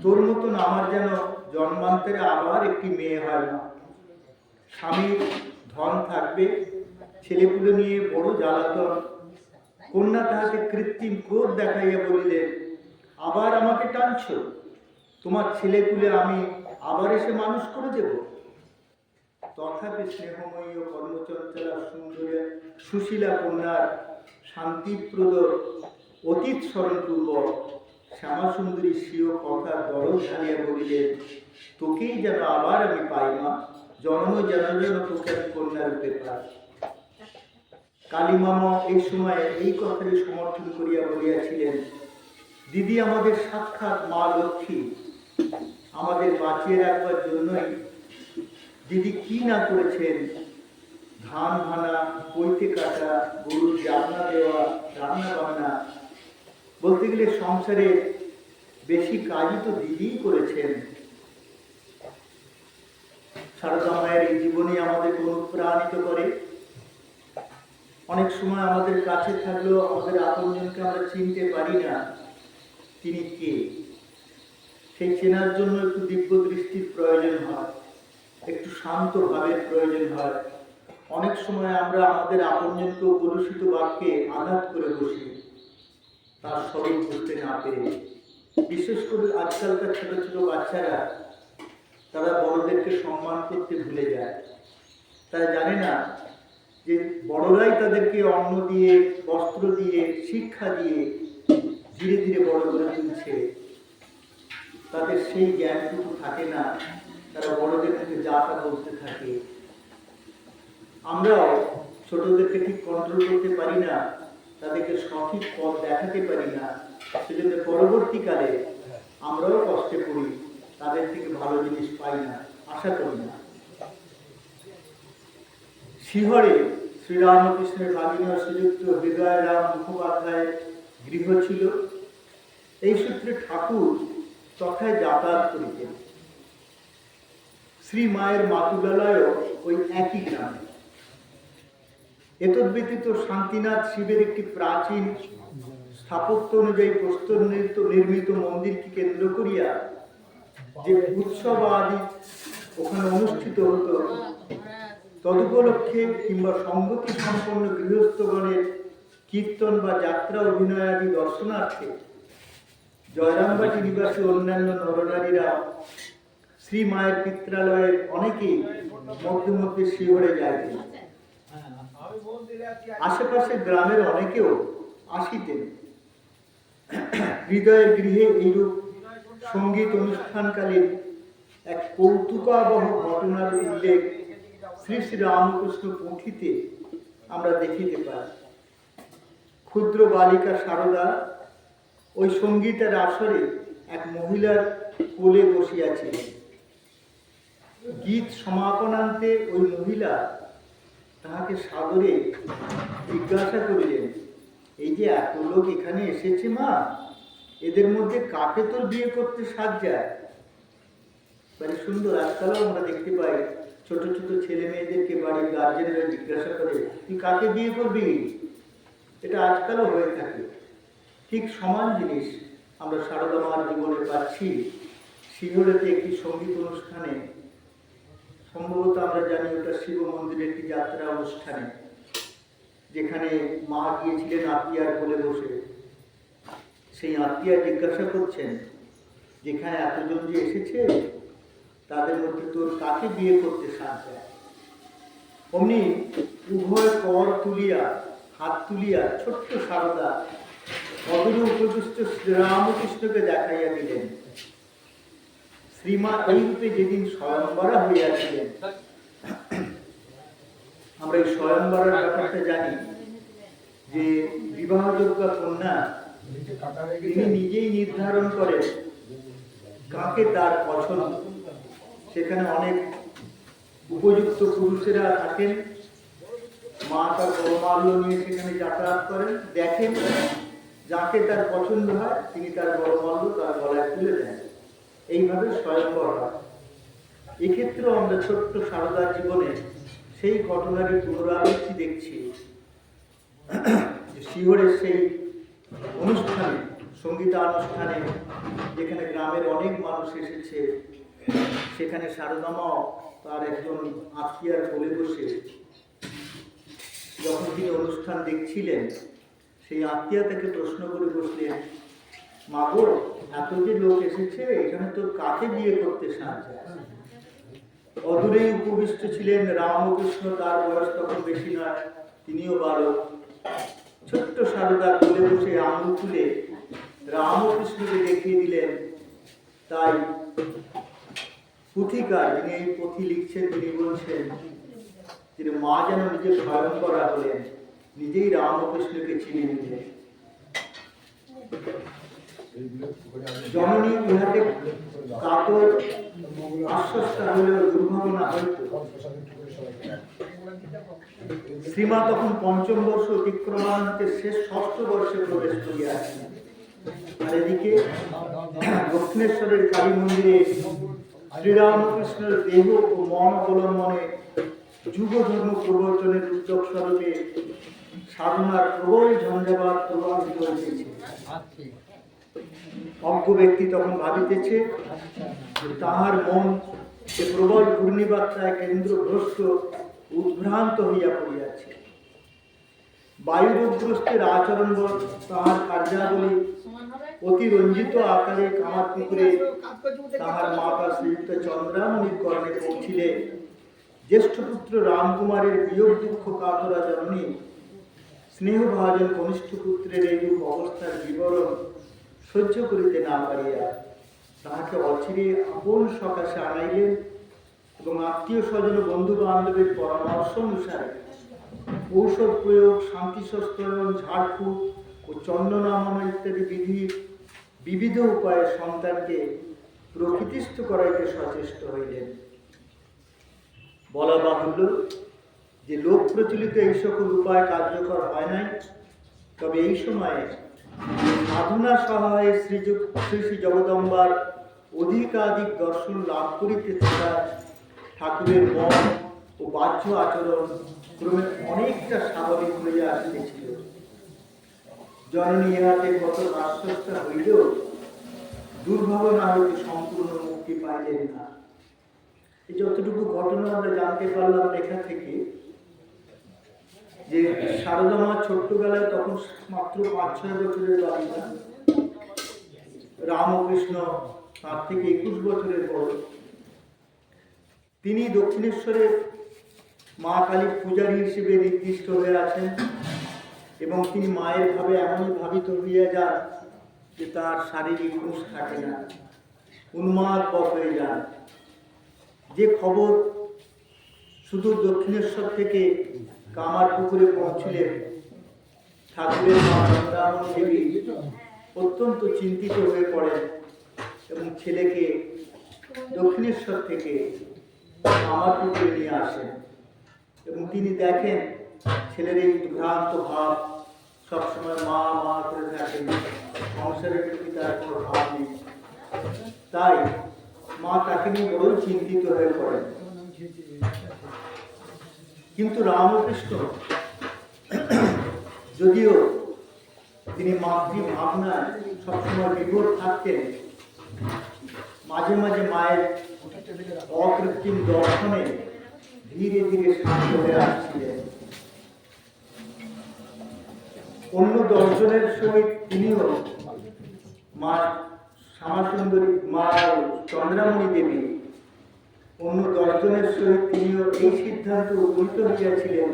তোর মতন আমার যেন জন্মান্তরে আবার একটি মেয়ে হয় না। স্বামীর ধন থাকবে, ছেলেপুলে নিয়ে বড় জ্বালাতন। কন্যা তাহাকে কৃত্রিম ক্রোধ দেখাইয়া বলিলেন, আবার আমাকে টানছ? তোমার ছেলেপুলে আমি আবার এসে মানুষ করে দেব? তথাপি স্নেহময়ী ও কর্মচঞ্চলা সুন্দরী সুশীলা কন্যার শান্তিপ্রদ অতীত স্মরণপূর্বক শ্যামাসুন্দরী স্বীয় কথার দরদ ঢালিয়া বলিলেন, তোকেই যেন আবার আমি পাই মা, জন্ম যেন যেন তোকে আমি কন্যা রূপে পাই। কালীমামা এই সময়ে এই কথাটি সমর্থন করিয়া বলিয়াছিলেন, দিদি আমাদের সাক্ষাৎ মা লক্ষ্মী, আমাদের বাঁচিয়ে রাখবার জন্যই দিদি কি না করেছেন, ধান ভানা, পৈতে কাটা, গরুর জাবনা দেওয়া, রান্না বান্না, বলতে গেলে সংসারে বেশি কাজই তো দিদিই করেছেন। সারদা মায়ের এই জীবনে আমাদের অনুপ্রাণিত করে। অনেক সময় আমাদের কাছে থাকলেও আমাদের আপনজনকে আমরা চিনতে পারি না তিনি কে। সেই চেনার জন্য একটু দিব্য দৃষ্টির প্রয়োজন হয়, একটু শান্ত ভাবের প্রয়োজন হয়। অনেক সময় আমরা আমাদের আপনজনকে কলুষিত বাক্যে আঘাত করে বসি, তার স্বরূপ বুঝতে না পেরে। বিশেষ করে আজকালকার ছোট ছোট বাচ্চারা, তারা বড়দেরকে সম্মান করতে ভুলে যায়। তারা জানে না যে বড়রাই তাদেরকে অন্ন দিয়ে, বস্ত্র দিয়ে, শিক্ষা দিয়ে ধীরে ধীরে বড় করে তুলছে। তাদের সেই জ্ঞানটুকু থাকে না, তারা বড়দের থেকে যা তা বলতে থাকে। আমরাও ছোটদেরকে ঠিক কন্ট্রোল করতে পারি না, তাদেরকে সঠিক পথ দেখাতে পারি না। সেজন্য পরবর্তীকালে আমরাও কষ্টে পড়ি, তাদের থেকে ভালো জিনিস পাই না, আশা করি না। শিহরে শ্রীরামকৃষ্ণের ভাগিনী শ্রীযুক্ত হৃদয় রাম মুখোপাধ্যায়ের গৃহ ছিল। এই সূত্রে ঠাকুর তথায় যাতায়াত করিতেন। শ্রী মায়ের মাতুলালয়ও ওই একই গ্রামে। এতদ ব্যতীত শান্তিনাথ শিবের একটি প্রাচীন স্থাপত্য অনুযায়ী প্রস্তর নির্মিত মন্দিরকে কেন্দ্র করিয়া যে উৎসব আদি ওখানে অনুষ্ঠিত হতো, তদুপলক্ষে কিংবা সঙ্গতি সম্পন্ন গৃহস্থগণের কীর্তন বা যাত্রা অভিনয় আদি দর্শনার্থে জয়রামবাটি নিবাসী অন্যান্য নরনারীরা শ্রী মায়ের পিত্রালয়ের অনেকেই মধ্যে মধ্যে শিহরে যাইতেন। আশেপাশের গ্রামের অনেকেও আসিতেন। হৃদয়ের গৃহে এইরূপ সঙ্গীত অনুষ্ঠানকালীন এক কৌতুকাবহ ঘটনার উল্লেখ শ্রী শ্রী রামকৃষ্ণ পুঁথিতে আমরা দেখিতে পাই। ক্ষুদ্র বালিকা সারদা ওই সঙ্গীতের আসরে এক মহিলার কোলে বসিয়াছিলেন। গীত সমাপনান্তে ওই মহিলা তাহাকে সাদরে জিজ্ঞাসা করিলেন, এই যে এত লোক এখানে এসেছে মা, এদের মধ্যে কাকে তোর বিয়ে করতে সাজ যায়? মানে সুন্দর। আজকালও আমরা দেখতে পাই ছোট ছোট ছেলে মেয়েদেরকে বাড়ির গার্জেনরা জিজ্ঞাসা করে, তুই কাকে বিয়ে করবি? এটা আজকালও হয়ে থাকে। ঠিক সমান জিনিস আমরা সারদা মার জীবনে পাচ্ছি। শিহরেতে একটি সঙ্গীত অনুষ্ঠানে, সম্ভবত আমরা জানি ওটা শিব মন্দিরের একটি যাত্রা অনুষ্ঠানে, যেখানে মা গিয়েছিলেন আত্মীয়ার কোলে বসে। সেই আত্মীয়া জিজ্ঞাসা করছেন, যেখানে এতজন যে এসেছে তাদের মধ্যে তোর কাকে বিয়ে করতে সাজ যায়? অমনি উভয় কর তুলিয়া, হাত তুলিয়া ছোট্ট সারদা অদূরে উপবিষ্ট শ্রীরামকৃষ্ণকে দেখাইয়া দিলেন। শ্রীমা এই রূপে যেদিন স্বয়ংবরা হইয়াছিলেন, আমরা এই স্বয়ংবরার ব্যাপারটা জানি যে বিবাহযোগ্য কন্যা তিনি নিজেই নির্ধারণ করেন কাকে তার পছন্দ। সেখানে অনেক উপযুক্ত পুরুষেরা থাকেন, মা তার বড়মাল্য নিয়ে সেখানে যাতায়াত করেন, দেখেন যাকে তার পছন্দ হয় তিনি তার বড়মাল্য তার গলায় তুলে দেন। এইভাবে স্বয়ংবর হয়। এক্ষেত্রেও আমরা ছোট্ট সারদার জীবনে সেই ঘটনারই পুনরাবৃত্তি দেখছি। শিহরের সেই অনুষ্ঠানে, সঙ্গীতানুষ্ঠানে, যেখানে গ্রামের অনেক মানুষ এসেছে, সেখানে সারদামাও তার একজন আত্মীয়ার কোলে বসে যখন তিনি অনুষ্ঠান দেখছিলেন, সেই আত্মীয়া তাকে প্রশ্ন করে বসলেন, মা গো, এত যে লোক এসেছে, এখানে তোর কাকে বিয়ে করতে সাজ যায়? অদূরেই উপবিষ্ট ছিলেন রামকৃষ্ণ, তার বয়স তখন বেশি নয়, তিনিও বালক। ছোট্ট সারদার কোলে বসে আঙুল তুলে রামকৃষ্ণকে দেখিয়ে দিলেন। তাই পুথিকার, যিনি এই পুঁথি লিখছেন, তিনি বলছেন যে মা যেন নিজে স্বয়ংবরা হলেন, নিজেই রামকৃষ্ণকে চিনে নিলেন। জননী ইহাতে কাতর আশ্বস্ত হলেও দুর্ভাবনা হইত। শ্রীমা তখন পঞ্চম বর্ষ অতিক্রমান্তে শেষ ষষ্ঠ বর্ষে প্রবেশ করিয়াছেন। আর এদিকে দক্ষিণেশ্বরের কালী মন্দিরে শ্রীরামকৃষ্ণের দেহ ও মন অবলম্বনে যুগ ধর্ম প্রবর্তনের উদ্যোগ স্বরূপে সাধনার প্রবল ঝঞ্ঝাবাত প্রবাহিত হইতেছে। অজ্ঞ ব্যক্তি তখন ভাবিতেছে যে তাহার মন সে প্রবল ঘূর্ণিবার্তায় কেন্দ্রভ্রষ্ট উদ্ভ্রান্ত হইয়া পড়িয়াছে। বায়ুরোগগ্রস্তের আচরণ তাহার কার্যাবলী অতিরঞ্জিত আকারে কামারপুকুরে তাহার মাতা শ্রীযুক্ত চন্দ্রামণির কর্ণে পৌঁছিলে জ্যেষ্ঠ পুত্র রামকুমারের বিয়োগ দুঃখ কাতরা জননী স্নেহভাজন কনিষ্ঠ পুত্রের এইরূপ অবস্থার বিবরণ সহ্য করিতে না পারিয়া তাহাকে অচিরে আপন সকাশে আনাইলেন এবং আত্মীয় স্বজন বন্ধু বান্ধবের পরামর্শ অনুসারে ঔষধ প্রয়োগ, শান্তি সংস্করণ, ঝাড়ফুঁক ও চন্দনামন ইত্যাদি বিবিধ উপায়ে সন্তানকে প্রকৃতিস্থ করাইতে সচেষ্ট হইলেন। বলা বাহুল্য যে লোক প্রচলিত এই সকল উপায় কার্যকর হয় নাই, তবে এই সময়ে সাধনা সহায়ে শ্রী শ্রী জগদম্বার অধিকাধিক দর্শন লাভ করিতে থাকা ঠাকুরের মন ও বাহ্য আচরণ ক্রমে অনেকটা স্বাভাবিক হইয়া আসিতেছিল। জননী ইহাতে কত আশ্বস্ত হইলেও দুর্ভাবনা হইতে সম্পূর্ণ মুক্তি পাইলেন না। এই যতটুকু ঘটনা আমরা জানতে পারলাম লেখা থেকে, যে সারদা মা ছোট্টবেলায় তখন মাত্র 5-6 বছরের বালিকা, রামকৃষ্ণ তার থেকে 21 বছরের বড়। তিনি দক্ষিণেশ্বরে মা কালীর পূজারী হিসেবে নির্দিষ্ট হয়ে আছেন এবং তিনি মায়ের ভাবে এমনই ভাবিত হইয়া যান যে তার শারীরিক হুঁশ থাকে না, উন্মাদ হয়ে যান। যে খবর শুধু দক্ষিণেশ্বর থেকে কামারপুকুরে পৌঁছলেন, ঠাকুরের মা চন্দ্রামণি দেবী অত্যন্ত চিন্তিত হয়ে পড়েন এবং ছেলেকে দক্ষিণেশ্বর থেকে কামারপুকুরে নিয়ে আসেন এবং তিনি দেখেন ছেলের এই ভ্রান্ত ভাব, সবসময় মা মা করে থাকেন, সংসারের প্রতি তার কোনো ভাব নেই। তাই মা তাকে নিয়ে বড় চিন্তিত হয়ে পড়েন। কিন্তু রামকৃষ্ণ যদিও তিনি মাতৃ ভাবনায় সবসময় বিভোর থাকতেন, মাঝে মাঝে মায়ের অকৃত্রিম দর্শনে ধীরে ধীরে শান্ত হয়ে আসছিলেন। অন্য দর্শনের সহিত তিনিও মা শ্যামাসুন্দরী, মা চন্দ্রামণি দেবী, অন্য দর্শনের সহিত তিনিও এই সিদ্ধান্ত উপনীত হইয়াছিলেন,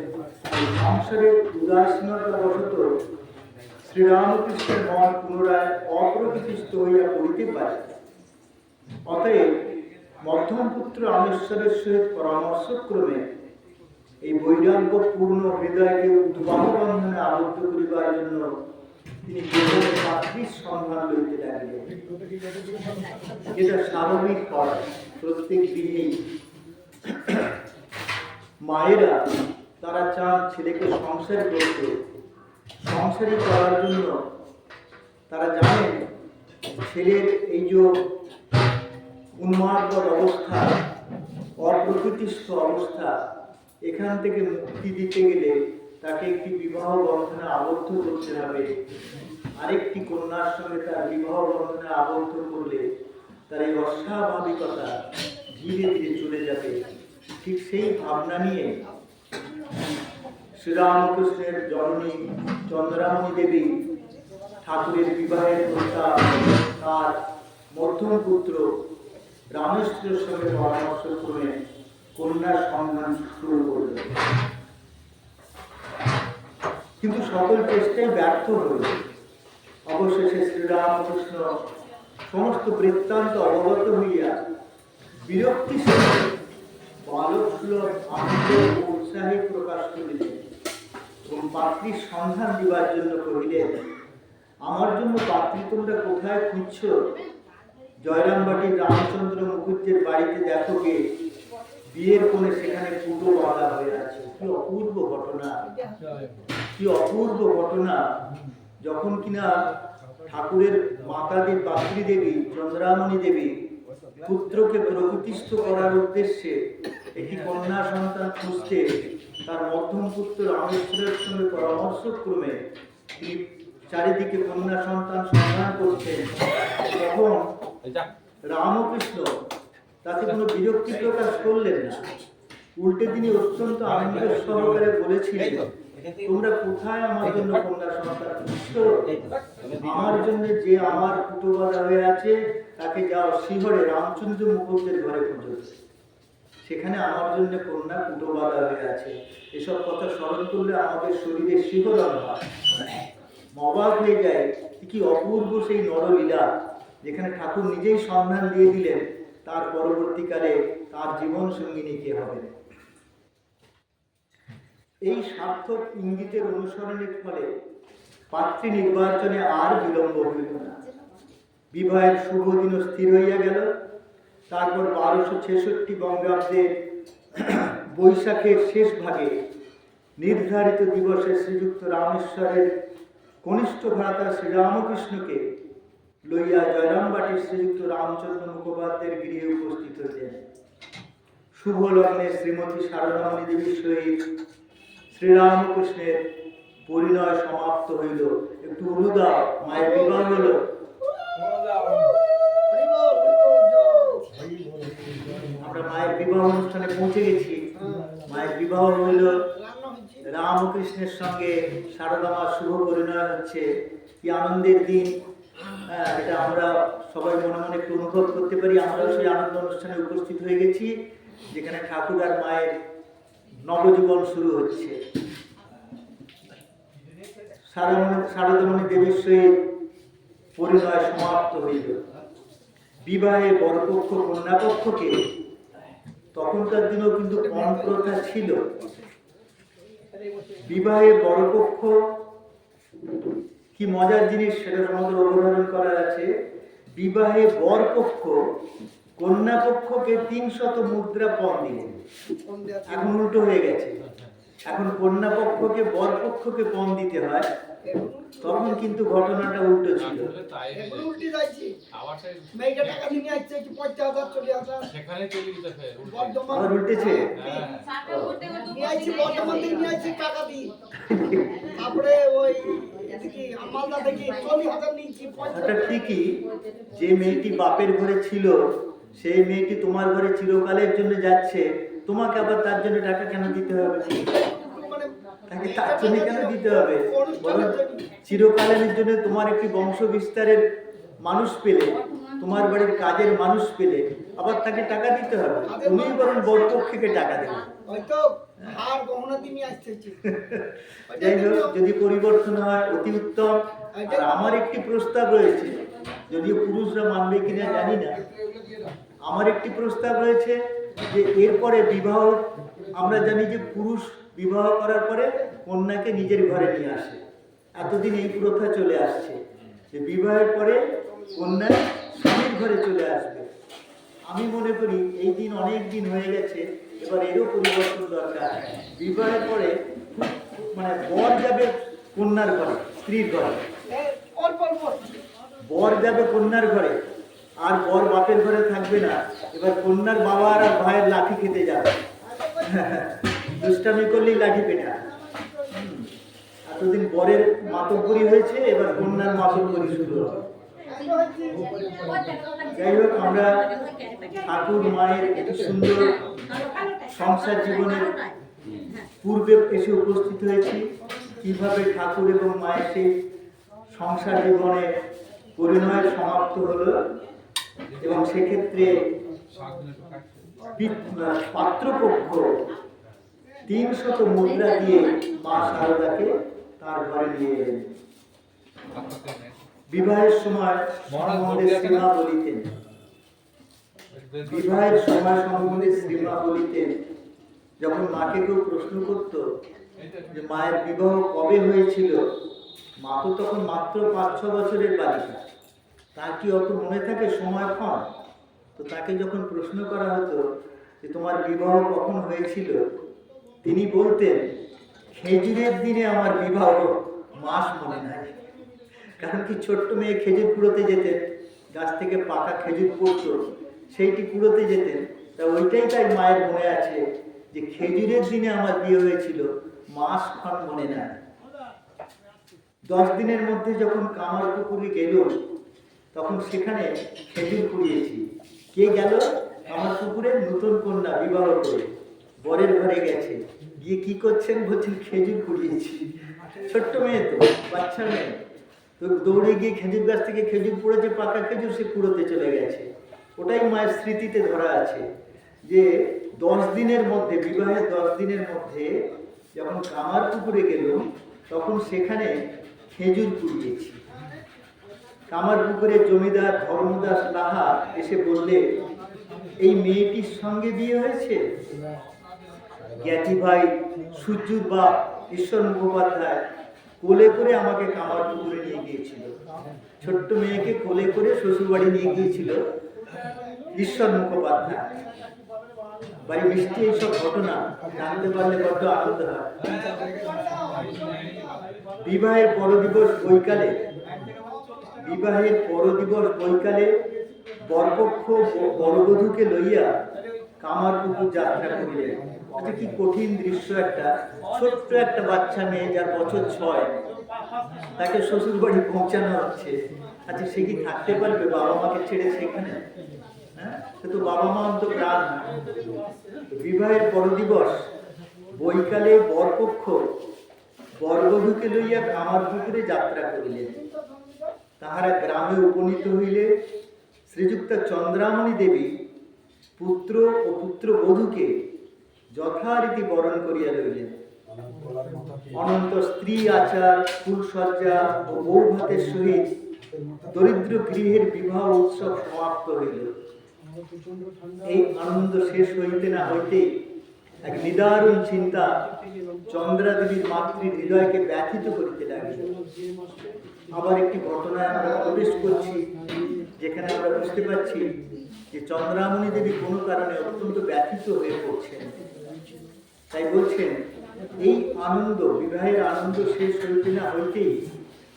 সংসারের উদাসীনতা বশত শ্রীরামকৃষ্ণের মন পুনরায় অপ্রকৃতিস্থ হইয়া পড়িতে পারে। অতএব মধ্যম পুত্র রামেশ্বরের সহিত পরামর্শক্রমে এই বৈরাগ্যপূর্ণ হৃদয়কে উদ্বাহ বন্ধনে আবদ্ধ করিবার জন্য তিনি কেবল পাত্রীর সন্ধান লইতে লাগলেন। এটা স্বাভাবিক হয়, প্রত্যেক গৃহেই মায়েরা তারা চান ছেলেকে সংসার করতে। সংসারী করার জন্য তারা জানেন ছেলের এই যে উন্মাদ অবস্থা, অপ্রকৃতিস্থ অবস্থা, এখান থেকে মুক্তি দিতে গেলে তাকে একটি বিবাহ বন্ধনে আবদ্ধ করতে হবে। আরেকটি কন্যার সঙ্গে তার বিবাহ বন্ধনে আবদ্ধ করলে তার এই অস্বাভাবিকতা ধীরে ধীরে চলে যাবে। ঠিক সেই ভাবনা নিয়ে শ্রীরামকৃষ্ণের জননী চন্দ্রামণি দেবী ঠাকুরের বিবাহের প্রস্তাব তার মধ্যম পুত্র রামেশ্বরের সঙ্গে পরামর্শ করে কন্যার সন্ধান শুরু করলেন। কিন্তু সকল চেষ্টাই ব্যর্থ হল। অবশেষে শ্রীরামকৃষ্ণ সমস্ত বৃত্তান্ত অবগত হইয়া বিরক্তি বালক সুলভ আনন্দ ও উৎসাহে প্রকাশ করিলেন এবং পাত্রীর সন্ধান দিবার জন্য কহিলেন, আমার জন্য পাত্রী তোমরা কোথায় খুঁজছো? জয়রামবাটির রামচন্দ্র মুখুজ্জের বাড়িতে দেখো গে, বিয়ের কোণে সেখানে পুটো বাঁধা হয়ে আছে। কি অপূর্ব ঘটনা, কি অপূর্ব ঘটনা! যখন কিনা ঠাকুরের মাতাদের বাত্রী দেবী চন্দ্রামণি দেবী পুত্রকে প্রতিষ্ঠিত করার উদ্দেশ্যে একটি কন্যা সন্তান খুঁজতে তার মধ্যম পুত্র রামেশ্বরের সঙ্গে পরামর্শক্রমে তিনি চারিদিকে কন্যা সন্তান সন্ধান করছেন, তখন রামকৃষ্ণ তাতে কোনো বিরক্তি প্রকাশ করলেন না। উল্টে তিনি অত্যন্ত আনন্দ সহকারে বলেছিলেন, তোমরা কোথায় আমার জন্য কন্যা সন্তান খুঁজছো? আমার জন্য যে আমার পুটো বাঁধা হয়ে আছে তাকে যাও শিহরে রামচন্দ্র মুখুজ্জের ঘরে খোঁজো, সেখানে আমার জন্য কন্যা পুটো বাঁধা হয়ে আছে। এসব কথা স্মরণ করলে আমাদের শরীরে শিহরণ হয়, অবাক হয়ে যায়। কি অপূর্ব সেই নরলীলা, যেখানে ঠাকুর নিজেই সন্ধান দিয়ে দিলেন তার পরবর্তীকালে তার জীবন সঙ্গিনী কে হবে। এই সার্থক ইঙ্গিতের অনুসরণের ফলে পাত্রী নির্বাচনে আর বিলম্ব হইল না। বিবাহের শুভ দিন স্থির হইয়া গেল। তারপর 1266 বঙ্গাব্দে বৈশাখের শেষ ভাগে নির্ধারিত দিবসে শ্রীযুক্ত রামেশ্বরের কনিষ্ঠ ভ্রাতা শ্রীরামকৃষ্ণকে লইয়া জয়রামবাটির শ্রীযুক্ত রামচন্দ্র মুখোপাধ্যায়ের গৃহে উপস্থিত হইলেন। শুভ লগ্নে শ্রীমতী শারদামণি দেবীর সহিত শ্রীরামকৃষ্ণের পরিণয় সমাপ্ত হইল। একটু উলুদা, মায়ের বিবাহ হলো। আমরা মায়ের বিবাহ অনুষ্ঠানে পৌঁছে গেছি। মায়ের বিবাহ হইল, রামকৃষ্ণের সঙ্গে শারদামার শুভ পরিণয় হচ্ছে। কি আনন্দের দিন! এটা আমরা সবাই মনে মনে একটু অনুভব করতে পারি। আমরাও সেই আনন্দ অনুষ্ঠানে উপস্থিত হয়ে গেছি, যেখানে ঠাকুর আর মায়ের নবজীবন শুরু হচ্ছে। শারদামণি দেবীর সহিত পরিণয় সমাপ্ত হইল। বিবাহে বরপক্ষ কন্যাপক্ষকে, তখনকার দিনেও কিন্তু পণ প্রথা ছিল। বিবাহে বরপক্ষ কি মজার জিনিস সেটা আমাদের অবধারণ করার আছে। বিবাহে বরপক্ষ কন্যাপক্ষকে 300 মুদ্রা পণ দিলেন। এখন উল্টো হয়ে গেছে, এখন কন্যাপক্ষকে বরপক্ষকে পণ দিতে হয়। তখন কিন্তু ঘটনাটা উল্টো ছিল। আবার উল্টেছে। ঠিকই, যে মেয়েটি বাপের ঘরে ছিল সেই মেয়েটি তোমার ঘরে চিরকালের জন্য যাচ্ছে, তোমাকে আবার তার জন্য টাকা কেন দিতে হবে? তাকে তার জন্য কেন দিতে হবে? বরং চিরকালের জন্য তোমার একটি বংশ বিস্তারের মানুষ পেলে, তোমার বাড়ির কাজের মানুষ পেলে আবার তাকে টাকা দিতে হবে? তুমি বরং বরপক্ষকে টাকা দেবে। যাই হোক, যদি পরিবর্তন হয় অতি উত্তম। আর আমার একটি প্রস্তাব রয়েছে, যদিও পুরুষরা মানবে কিনা জানি না। আমার একটি প্রস্তাব রয়েছে যে এরপরে বিবাহ, আমরা জানি যে পুরুষ বিবাহ করার পরে কন্যাকে নিজের ঘরে নিয়ে আসে। এতদিন এই প্রথা চলে আসছে যে বিবাহের পরে কন্যা স্বামীর ঘরে চলে আসবে। আমি মনে করি এই দিন অনেক দিন হয়ে গেছে, এবার এরও পরিবর্তন দরকার। বিবাহের পরে মানে বর যাবে কন্যার ঘরে, স্ত্রীর ঘরে, বর যাবে কন্যার ঘরে, আর বর বাপের ঘরে থাকবে না। এবার কন্যার বাবা আর ভাইয়ের লাঠি খেতে যাবে। দুষ্টামি করলেই লাঠি পেটা। এতদিন বরের মাতব্বরি হয়েছে, এবার কন্যার মাতব্বরি শুরু হবে। যাই হোক, আমরা ঠাকুর মায়ের একটি সুন্দর সংসার জীবনের পূর্বে এসে উপস্থিত হয়েছি। কিভাবে ঠাকুর এবং মায়ের সেই সংসার জীবনে পরিণয় সমাপ্ত হলো, এবং সেক্ষেত্রে পাত্রপক্ষ 300 মুদ্রা দিয়ে মা শারদাকে তার ঘরে নিয়ে এলেন। বিবাহের সময় সম্বন্ধে শ্রীমা বলিতেন, বিবাহের সময় সম্বন্ধে শ্রীমা বলিতেন, যখন মাকে কেউ প্রশ্ন করত যে মায়ের বিবাহ কবে হয়েছিল, মা তো তখন মাত্র 5-6 বছরের বালিকা, তার কি অত মনে থাকে সময় কম? তো তাকে যখন প্রশ্ন করা হতো যে তোমার বিবাহ কখন হয়েছিল, তিনি বলতেন খেজুরের দিনে আমার বিবাহ, মাস মনে নাই। কারণ কি, ছোট্ট মেয়ে খেজুর কুড়োতে যেতেন, গাছ থেকে পাকা খেজুর পড়তো, সেইটি কুড়োতে যেতেন, তা ওইটাই তাই মায়ের মনে আছে যে খেজুরের দিনে আমার বিয়ে হয়েছিল, মাস ক্ষণ মনে নাই। 10 দিনের মধ্যে যখন কামার পুকুরে গেল, তখন সেখানে খেজুর কুড়িয়েছি। কে গেল? কামার পুকুরে নতুন কন্যা বিবাহ করে বরের ঘরে গেছে, গিয়ে কি করছেন? বলছেন খেজুর কুড়িয়েছি। ছোট্ট মেয়ে তো, বাচ্চা মেয়ে তো, দৌড়ে গিয়ে খেজুর গাছ থেকে খেজুর পড়েছে, পাকা খেজুর, সে কুড়োতে চলে গেছে। ওটাই মায়ের স্মৃতিতে ধরা আছে যে 10 দিনের মধ্যে, বিবাহের 10 দিনের মধ্যে যখন কামার পুকুরে গেল, তখন সেখানে খেজুর কুড়িয়েছি। কামার পুকুরে জমিদার ধর্মদাস লাহা এসে বললে, এই মেয়েটির সঙ্গে বিয়ে হয়েছে? জ্ঞাতি ভাই সূর্যুর বাপ ঈশ্বর মুখোপাধ্যায় কোলে করে আমাকে কামার পুকুরে নিয়ে গিয়েছিল। ছোট্ট মেয়েকে কোলে করে শ্বশুরবাড়ি নিয়ে গিয়েছিল ঈশ্বর মুখোপাধ্যায়। বাড়ি মিষ্টি এইসব ঘটনা জানতে পারলে বড্ড আনন্দ হয়। বিবাহের পরদিবস বৈকালে বরপক্ষ বরবধূকে লইয়া কামার পুকুর যাত্রা করিলেন। আচ্ছা, কি কঠিন দৃশ্য একটা! ছোট্ট একটা বাচ্চা মেয়ে, যার বছর 6, তাকে শ্বশুর বাড়ি পৌঁছানো হচ্ছে। আচ্ছা, সে কি থাকতে পারবে বাবা মাকে ছেড়ে সেখানে? হ্যাঁ, সে তো বাবা মা অন্ত প্রাণ। বিবাহের পরদিবস বৈকালে বরপক্ষ বরবধূকে লইয়া কামার পুকুরে যাত্রা করিলেন। তাহারা গ্রামে উপনীত হইলে শ্রীযুক্তা চন্দ্রামণি দেবী পুত্র ও পুত্রবধূকে যথারীতি বরণ করিয়া লইলেন। অনন্ত স্ত্রী আচার, ফুলসজ্জা ও বউ ভাতের সহিত দরিদ্র গৃহের বিবাহ উৎসব সমাপ্ত হইল। এই আনন্দ শেষ হইতে না হইতে এক নিদারুণ চিন্তা চন্দ্রা দেবীর মাতৃর হৃদয়কে ব্যথিত করিতে লাগিল। আবার একটি ঘটনায় আমরা প্রবেশ করছি, যেখানে আমরা বুঝতে পারছি যে চন্দ্রামণি দেবী কোনো কারণে অত্যন্ত ব্যথিত হয়ে পড়ছেন। তাই বলছেন, এই আনন্দ, বিবাহের আনন্দ শেষ হইতে না হইতেই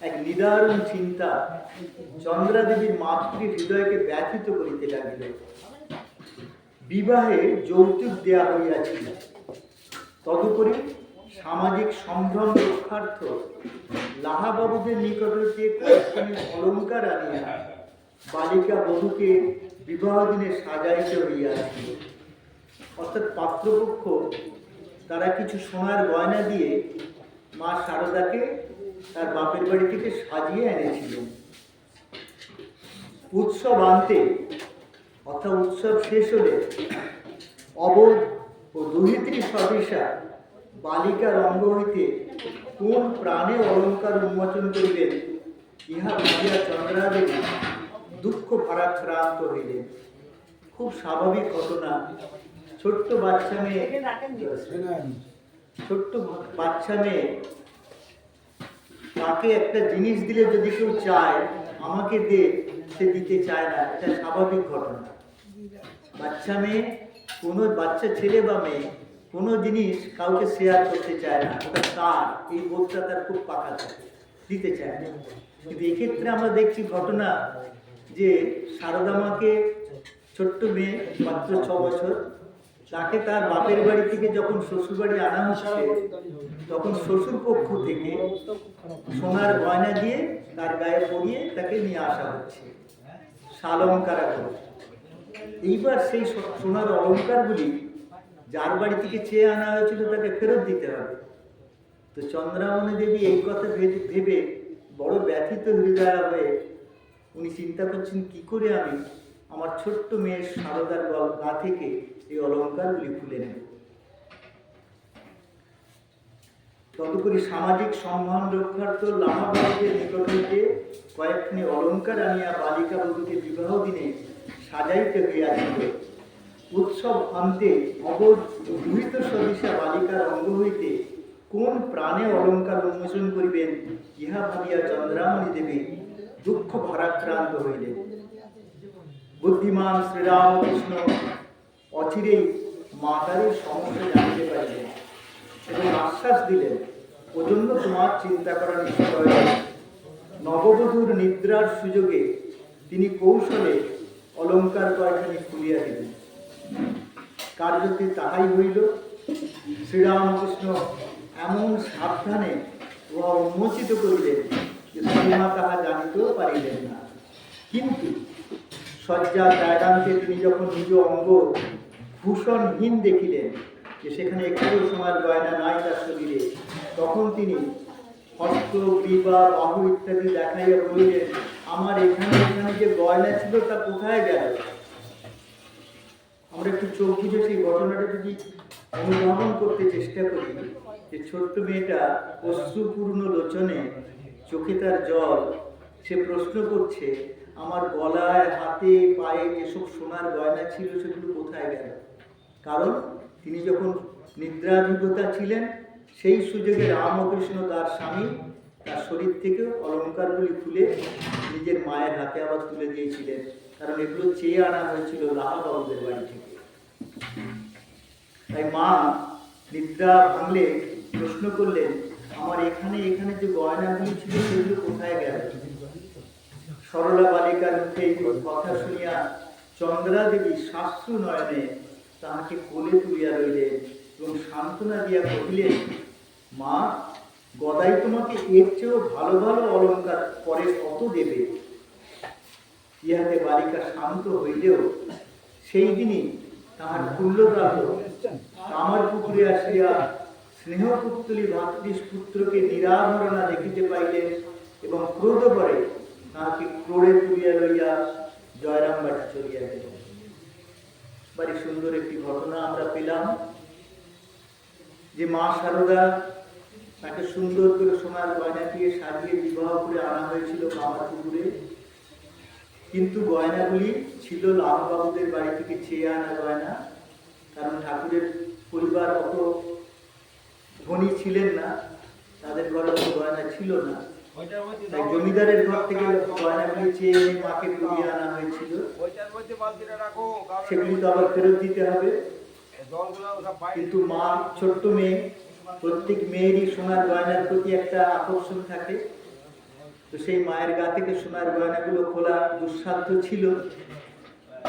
এক নিদারুণ চিন্তা চন্দ্রা দেবীর মাতৃর হৃদয়কে ব্যথিত করিতে লাগিল। বিবাহে যৌতুক দেয়া হইয়াছিল, তদুপরি সামাজিক সম্ভ্রম রক্ষার্থ লাহাবাবুদের নিকট হইতে কয়েকখানি অলঙ্কার আনিয়া বালিকা বধূকে বিবাহ দিনে সাজাইতে হইয়াছিল। অর্থাৎ পাত্রপক্ষ তারা কিছু সোনার গয়না দিয়ে মা শারদাকে তার বাপের বাড়ি থেকে সাজিয়ে এনেছিলেন। উৎসব আনতে, অর্থাৎ উৎসব শেষ হলে অবোধ ও দুহিত্রী সদিশা বালিকার অঙ্গ হইতে কোন প্রাণে অলঙ্কার উন্মোচন করিবেন, ইহা ভাবিয়া চন্দ্রা দেবী দুঃখ ভারাক্রান্ত হইলেন। খুব স্বাভাবিক ঘটনা। ছোট্ট বাচ্চা মেয়ে তাকে একটা জিনিস দিলে যদি কেউ চায় আমাকে দে, সে দিতে চায় না, এটা স্বাভাবিক ঘটনা। বাচ্চা মেয়ে, কোনো বাচ্চা ছেলে বা মেয়ে কোনো জিনিস কাউকে শেয়ার করতে চায় না, ওটা তার, এই বোধটা তার খুব পাকা থাকে, দিতে চায় না। কিন্তু এক্ষেত্রে আমরা দেখছি ঘটনা যে সারদা মাকে, ছোট্ট মেয়ে, মাত্র 6 বছর, তাকে তার বাপের বাড়ি থেকে যখন শ্বশুর বাড়ি আনা হচ্ছে, তখন শ্বশুর পক্ষ থেকে সোনার গয়না দিয়ে তার গায়ে পরিয়ে তাকে নিয়ে আসা হচ্ছে শালঙ্কার করে। এইবার সেই সোনার অলঙ্কারগুলি যার বাড়ি থেকে চেয়ে আনা হয়েছিল তাকে ফেরত দিতে হবে। তো চন্দ্রামণি দেবী এই কথা ভেবে বড় ব্যথিত হৃদয় হয়ে উনি চিন্তা করছেন, কি করে আমি আমার ছোট্ট মেয়ের শারদার গা থেকে এই অলঙ্কারগুলি খুলে নেব। তদুপরি সামাজিক সম্মান রক্ষার্থ লাহাবাবুদের নিকট হইতে কয়েকখানি অলঙ্কার আনিয়া বালিকা বধূকে বিবাহ দিনে সাজাইতে হইয়াছিল। উৎসব অন্তে অবোধ দুহিত সদিশা বালিকার অঙ্গ হইতে কোন প্রাণে অলঙ্কার উন্মোচন করিবেন ইহা ভাবিয়া চন্দ্রামণি দেবী দুঃখ ভারাক্রান্ত হইলেন। বুদ্ধিমান শ্রীরামকৃষ্ণ অচিরেই মাতারের সমস্যা জানতে পারিলেন এবং আশ্বাস দিলেন, ওজন্য তোমার চিন্তা করা নিশ্চয় নয়। নববধূর নিদ্রার সুযোগে তিনি কৌশলে অলঙ্কার কয়খানি খুলিয়া দিলেন। কার্যতে তাহাই হইল। শ্রীরামকৃষ্ণ এমন সাবধানে উহা উন্মোচিত করিলেন যে শ্রীমা তাহা জানিতেও পারিলেন না। কিন্তু শয্যার জায়গান্তে তিনি যখন নিজ অঙ্গ ভূষণহীন দেখিলেন যে সেখানে একটু সময়ের গয়না নাই তার শরীরে, তখন তিনি হস্ত, গ্রীবা, বাহু ইত্যাদি দেখাইয়া বলিলেন, আমার এখানে এখানে যে গয়না ছিল তা কোথায় গেল? আমরা একটু চোখ বুঝে সেই ঘটনাটা যদি অনুধাবন করতে চেষ্টা করি, যে ছোট্ট মেয়েটা অশ্রুপূর্ণ লোচনে, চোখে তার জল, সে প্রশ্ন করছে, আমার গলায়, হাতে, পায়ে যেসব সোনার গয়না ছিল সেগুলো কোথায় গেল? কারণ তিনি যখন নিদ্রাভিভূতা ছিলেন সেই সুযোগে রামকৃষ্ণ তার স্বামী তার শরীর থেকে অলঙ্কারগুলি খুলে নিজের মায়ের হাতে আবার তুলে দিয়েছিলেন, কারণ এগুলো চেয়ে আনা হয়েছিল লাহাবাবুদের বাড়ি থেকে। তাই মা নিদ্রা ভাঙলে প্রশ্ন করলেন, আমার এখানে এখানে যে গয়নাগুলি ছিল সেগুলো কোথায় গেল? সরলা বালিকার মুখে এই কথা শুনিয়া চন্দ্রা দেবী শাস্ত্র নয়নে তাহাকে কোলে তুলিয়া রইলেন এবং সান্ত্বনা দিয়া কহিলেন, মা, গদাই তোমাকে এর চেয়েও ভালো ভালো অলঙ্কার পরে কত দেবে। ইহাতে বালিকা শান্ত হইলেও সেই দিনই তাহার কুল্লব্রাত আমার পুকুরে আসিয়া স্নেহপুত্তলি ভাতৃপুত্রকে নিরাভরণা দেখিতে পাইলেন এবং ক্রোধ করে তাহাকে ক্রোড়ে তুলিয়া লইয়া জয়রাম বাটি চলিয়া গেলেন। বাড়ি সুন্দর একটি ঘটনা আমরা পেলাম যে মা শারদা তাকে সুন্দর করে সোনার গয়না দিয়ে সাজিয়ে বিবাহ করে আনা হয়েছিল কামারপুকুরে, কিন্তু গয়নাগুলি ছিল লালবাবুদের বাড়ি থেকে চেয়ে আনা গয়না। কারণ ঠাকুরের পরিবার অত ধনী ছিলেন না, তাদের ঘরে অত গয়না ছিল না, তাই জমিদারের ঘর থেকে গয়নাগুলি চেয়ে এনে মাকে পরিয়ে আনা হয়েছিল। সেগুলি তো আবার ফেরত দিতে হবে। কিন্তু মা ছোট্ট মেয়ে, প্রত্যেক মেয়েরই সোনার গয়নার প্রতি একটা আকর্ষণ থাকে, তো সেই মায়ের গা থেকে সোনার গয়নাগুলো খোলা দুঃসাধ্য ছিল,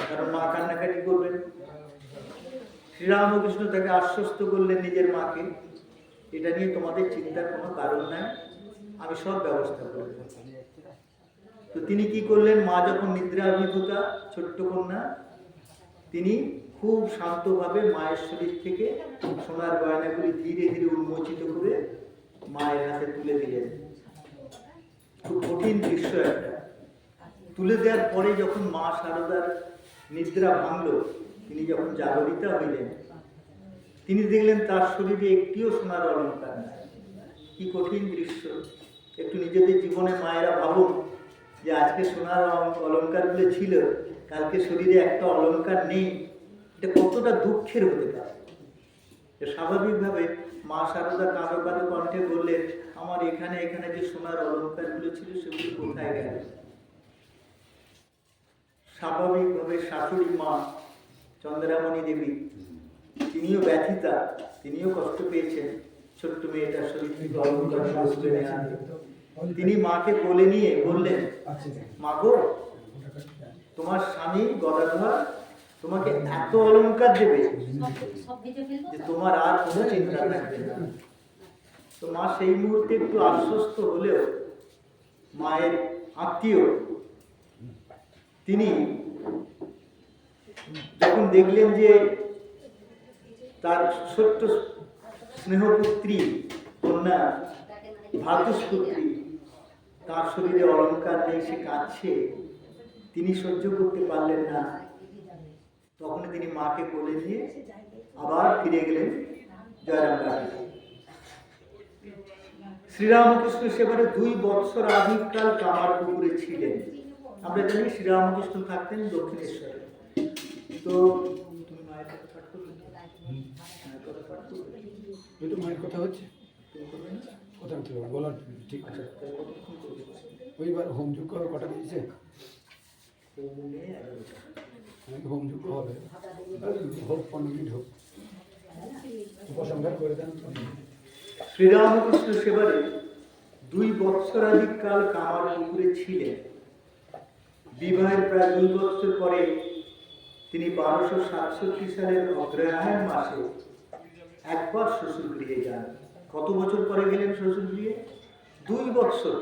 কারণ মা কান্নাকাটি করবেন। শ্রীরামকৃষ্ণ তাকে আশ্বস্ত করলেন নিজের মাকে, এটা নিয়ে তোমাদের চিন্তার কোনো কারণ নাই, আমি সব ব্যবস্থা করব। তো তিনি কি করলেন, মা যখন নিদ্রাভিভূতা ছোট্ট কন্যা, তিনি খুব শান্তভাবে মায়ের শরীর থেকে সোনার গয়নাগুলি ধীরে ধীরে উন্মোচিত করে মায়ের হাতে তুলে দিলেন। খুব কঠিন দৃশ্য একটা। তুলে দেওয়ার পরে যখন মা শারদার নিদ্রা ভাঙল, তিনি যখন জাগরিতা হইলেন, তিনি দেখলেন তার শরীরে একটিও সোনার অলঙ্কার নাই। কি কঠিন দৃশ্য! একটু নিজেদের জীবনে মায়েরা ভাবুন যে আজকে সোনার অলঙ্কারগুলো ছিল, কালকে শরীরে একটা অলঙ্কার নেই, এটা কতটা দুঃখের হতে পারে। স্বাভাবিকভাবে মা শারদা কাঁদো কাঁদো কণ্ঠে বললেন, আমার এখানে এখানে যে সোনার অলঙ্কারগুলো ছিল সেগুলো কোথায় গেল? স্বাভাবিকভাবে শাশুড়ি মা চন্দ্রামণি দেবী তিনিও ব্যথিতা, তিনিও কষ্ট পেয়েছেন ছোট্ট মেয়েটার শরীর থেকে অলঙ্কার সমস্ত নেওয়া। তিনি মাকে কোলে নিয়ে বললেন, মা গো, তোমার স্বামী গদাধর তোমাকে এত অলঙ্কার দেবে যে তোমার আর কোনো চিন্তা থাকবে না। তো মা সেই মুহূর্তে একটু আশ্বস্ত হলেও মায়ের আত্মীয় তিনি যখন দেখলেন যে তার ছোট্ট স্নেহপুত্রী কন্যা ভাতুষপুত্রী, তার শরীরে অলঙ্কার নেই, সে কাঁদছে, তিনি সহ্য করতে পারলেন না। তখন তিনি মাকে কোলে নিয়ে আবার ফিরে গেলেন জয়রামবাটিতে। শ্রীরামকৃষ্ণ সেবারে 2 বৎসর আধিককাল কামারপুকুরে ছিলেন। আমরা জানি শ্রীরামকৃষ্ণ থাকতেন দক্ষিণেশ্বরে। তো তুমি মায়ের কথা পাঠ করবে? মায়ের কথা পাঠ করবে? মায়ের কথা হচ্ছে। তো মাত্র গলা ঠিক আছে। ওইবার হোম যোগ্য হবে কটা দিয়েছে? হোম যোগ্য হবে, হোক 15 মিনিট হোক, উপসংহার করে দেন। শ্রীরামকৃষ্ণ সেবারে 2 বৎসরাধিক কাল কামারপুকুরে ছিলেন। বিবাহের প্রায় 2 বছর পরে তিনি 1267 সালের অগ্রহায়ণ মাসে একবার শ্বশুর গৃহে যান। কত বছর পরে গেলেন শ্বশুর গৃহে? 2 বছর।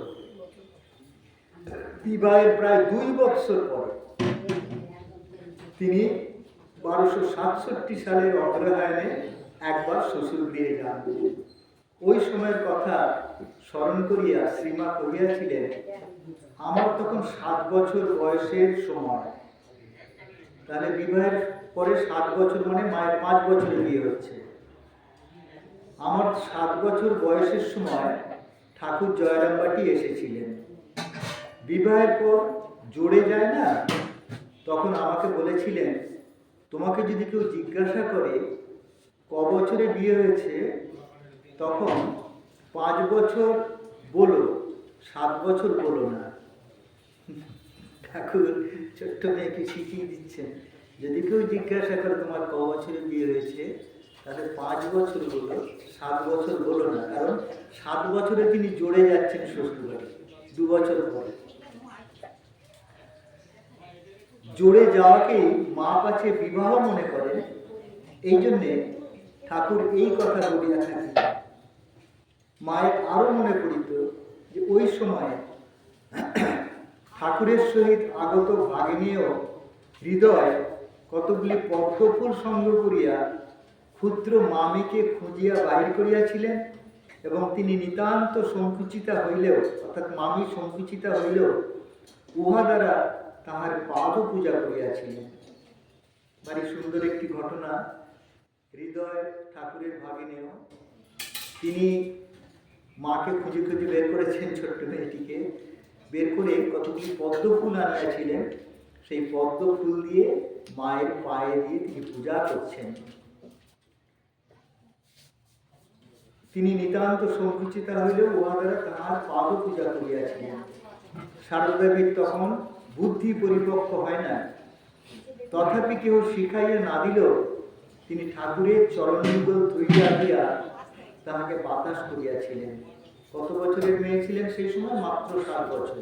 বিবাহের প্রায় 2 বছর পরে তিনি 1267 সালের অগ্রহায়ণে একবার শ্বশুর গৃহে যান। ওই সময়ের কথা স্মরণ করিয়া শ্রীমা কহিয়াছিলেন, আমার তখন 7 বছর বয়সের সময়। তাহলে বিবাহের পরে 7 বছর মানে মায়ের 5 বছরে বিয়ে হচ্ছে। আমার 7 বছর বয়সের সময় ঠাকুর জয়রামবাটি এসেছিলেন। বিবাহের পর জোরে যায় না, তখন আমাকে বলেছিলেন, তোমাকে যদি কেউ জিজ্ঞাসা করে ক বছরে বিয়ে হয়েছে, তখন 5 বছর বলো, 7 বছর বলো না। ঠাকুর ছোট্ট মেয়েকে শিখিয়ে দিচ্ছেন, যদি কেউ জিজ্ঞাসা করে তোমার ক বছরে বিয়ে হয়েছে, তাহলে 5 বছর বলো, 7 বছর বলো না। কারণ 7 বছরে তিনি জোরে যাচ্ছেন শ্বশুরবাড়ি, 2 বছর পরে। জোরে যাওয়াকেই মা কাছে বিবাহ মনে করেন, এই জন্যে ঠাকুর এই কথা বলিয়া থাকেন। মায়ের আরো মনে পড়িত যে ওই সময় ঠাকুরের সহিত আগত ভাগিনীও হৃদয় কতগুলি পদ্মফুল সংগ্রহ করিয়া ক্ষুদ্র মামিকে খুঁজিয়া বাহির করিয়াছিলেন, এবং তিনি নিতান্ত সংকুচিতা হইলেও, অর্থাৎ মামি সংকুচিতা হইলেও উহা দ্বারা তাহার পাদ পূজা করিয়াছিলেন। ভারী সুন্দর একটি ঘটনা। হৃদয় ঠাকুরের ভাগিনেও তিনি মাকে খুঁজে খুঁজে বের করেছেন, ছোট্ট মেয়েটিকে বের করে কতগুলি পদ্ম ফুল আনিয়াছিলেন। সেই পদ্ম ফুল দিয়ে মায়ের পায়ে দিয়ে তিনি পূজা করছেন। তিনি নিতান্ত সংকুচিতা হইলেও উহা দ্বারা তাহার পাদ পূজা করিয়াছিলেন। শারদাদেবীর তখন বুদ্ধি পরিপক্ক হয় না, তথাপি কেউ শিখাইয়া না দিলেও তিনি ঠাকুরের চরণযুগল ধুইয়া দিয়া তাহাকে বাতাস করিয়াছিলেন। কত বছরের মেয়ে ছিলেন সেই সময়? মাত্র 7 বছর।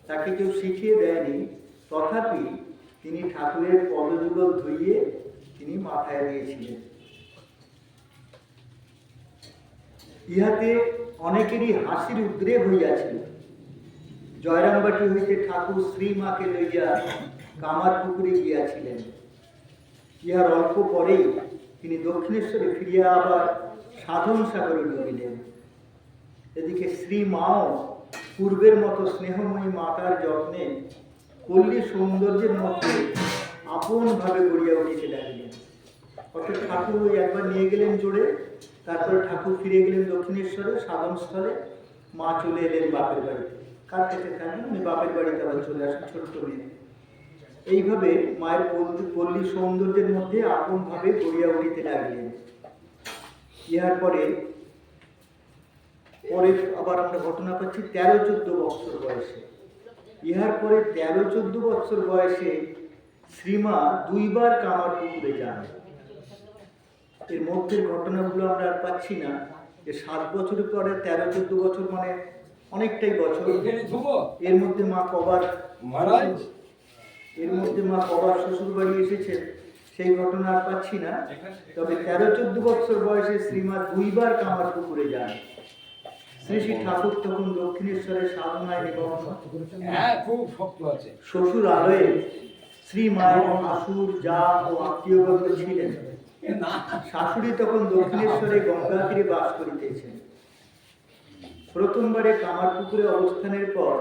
তাকে কেউ শিখিয়ে দেয়নি, তথাপি তিনি ঠাকুরের পদযুগল ধুইয়ে তিনি মাথায় দিয়েছিলেন। ইহাতে অনেকেরই হাসির উদ্রেক হইয়াছিল। জয়রামবাটি হইতে ঠাকুর শ্রীমাকে লইয়া কামারপুকুরে গিয়াছিলেন। ইহার অল্প পরেই তিনি দক্ষিণেশ্বরে ফিরিয়া আবার সাধন সাগরে ডুবিলেন। এদিকে শ্রীমাও পূর্বের মতো স্নেহময়ী মাতার যত্নে পল্লী সৌন্দর্যের মধ্যে আপনভাবে গড়িয়া উঠিতে লাগিলেন। অর্থাৎ ঠাকুর ওই একবার নিয়ে গেলেন জোরে, তারপরে ঠাকুর ফিরে গেলেন দক্ষিণেশ্বরে সাধনস্থলে, মা চলে এলেন বাপের বাড়িতে। কার কাছে থাকেন? উনি বাপের বাড়িতে আবার চলে আসেন ছোট্ট মেয়ে। এইভাবে মায়ের পল্লী সৌন্দর্যের মধ্যে আপনভাবে গড়িয়া উঠিতে লাগলেন। ইহার পরে আবার আমরা ঘটনা পাচ্ছি 13-14 বছর বয়সে। ইহার পরে 13-14 বছর বয়সে শ্রীমা 2 বার কামারপুকুরে যান। এর মধ্যের ঘটনাগুলো আমরা আর পাচ্ছি না, যে 7 বছরের পরে 13-14 বছর মানে অনেকটাই বছর। এর মধ্যে মা কবার শ্বশুর বাড়ি এসেছেন সেই ঘটনা আর পাচ্ছি না। তবে 13-14 বছর বয়সে শ্রীমা 2 বার কামারপুকুরে যান। শ্রী শ্রী ঠাকুর তখন দক্ষিণেশ্বরের সাধনায় নিমগ্ন। শ্বশুর আলয়ে শ্রী মায়ের শাশুর যা ও আত্মীয়বর্গ ছিলেন। শাশুড়ি তখন দক্ষিণেশ্বরে গঙ্গা তীরে বাস করিতেছেন। প্রথমবারে কামারপুকুরে অবস্থানের পর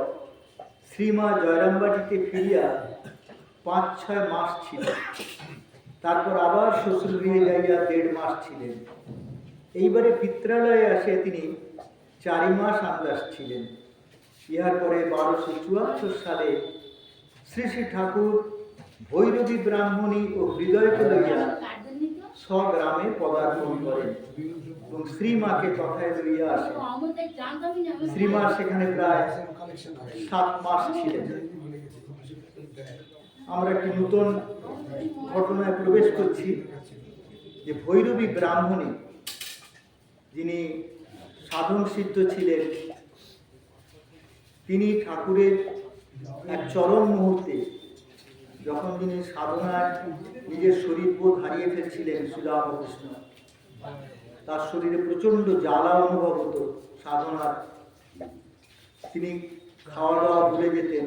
শ্রীমা জয়রামবাটিতে ফিরিয়া 5-6 মাস ছিলেন। তারপর আবার শ্বশুর গৃহে যাইয়া 1.5 মাস ছিলেন। এইবারে পিত্রালয়ে আসে তিনি 4 মাস আন্দাজ ছিলেন। ইহার পরে 1274 সালে শ্রী শ্রী ঠাকুর ভৈরবী ব্রাহ্মণী ও হৃদয়কে লইয়া স্বগ্রামে পদার্পণ করেন। এবং শ্রীমাকে তথায় লইয়া আসেন। শ্রীমা সেখানে প্রায় 7 মাস ছিলেন। আমরা একটি নতুন ঘটনায় প্রবেশ করছি যে ভৈরবী ব্রাহ্মণী, যিনি সাধন সিদ্ধ ছিলেন, তিনি ঠাকুরের এক চরম মুহূর্তে, যখন তিনি সাধনায় নিজের শরীর বোধ হারিয়ে ফেলছিলেন, শ্রীরামকৃষ্ণ তার শরীরে প্রচণ্ড জ্বালা অনুভব হতো সাধনার, তিনি খাওয়া দাওয়া ভুলে যেতেন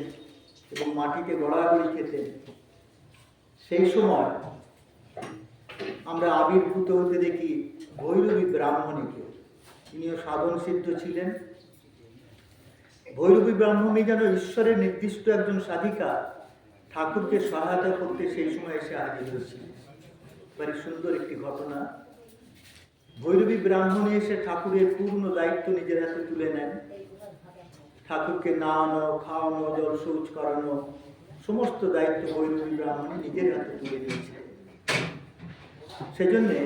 এবং মাটিতে গড়াগড়ি খেতেন। সেই সময় আমরা আবির্ভূত হতে দেখি ভৈরবী ব্রাহ্মণীকে। তিনিও সাধন সিদ্ধ ছিলেন। ভৈরবী ব্রাহ্মণী যেন ঈশ্বরের নির্দিষ্ট একজন সাধিকা, ঠাকুরকে সহায়তা করতে সেই সময় এসে হাজির হয়েছিলেন। very সুন্দর একটি ঘটনা। ভৈরবী ব্রাহ্মণী এসে ঠাকুরের পূর্ণ দায়িত্ব নিজের হাতে তুলে নেন। ঠাকুরকে নাওয়ানো, খাওয়ানো, জল শৌচ করানো, সমস্ত দায়িত্ব ভৈরবী ব্রাহ্মণী নিজের হাতে তুলে নিয়েছিলেন। সেজন্যে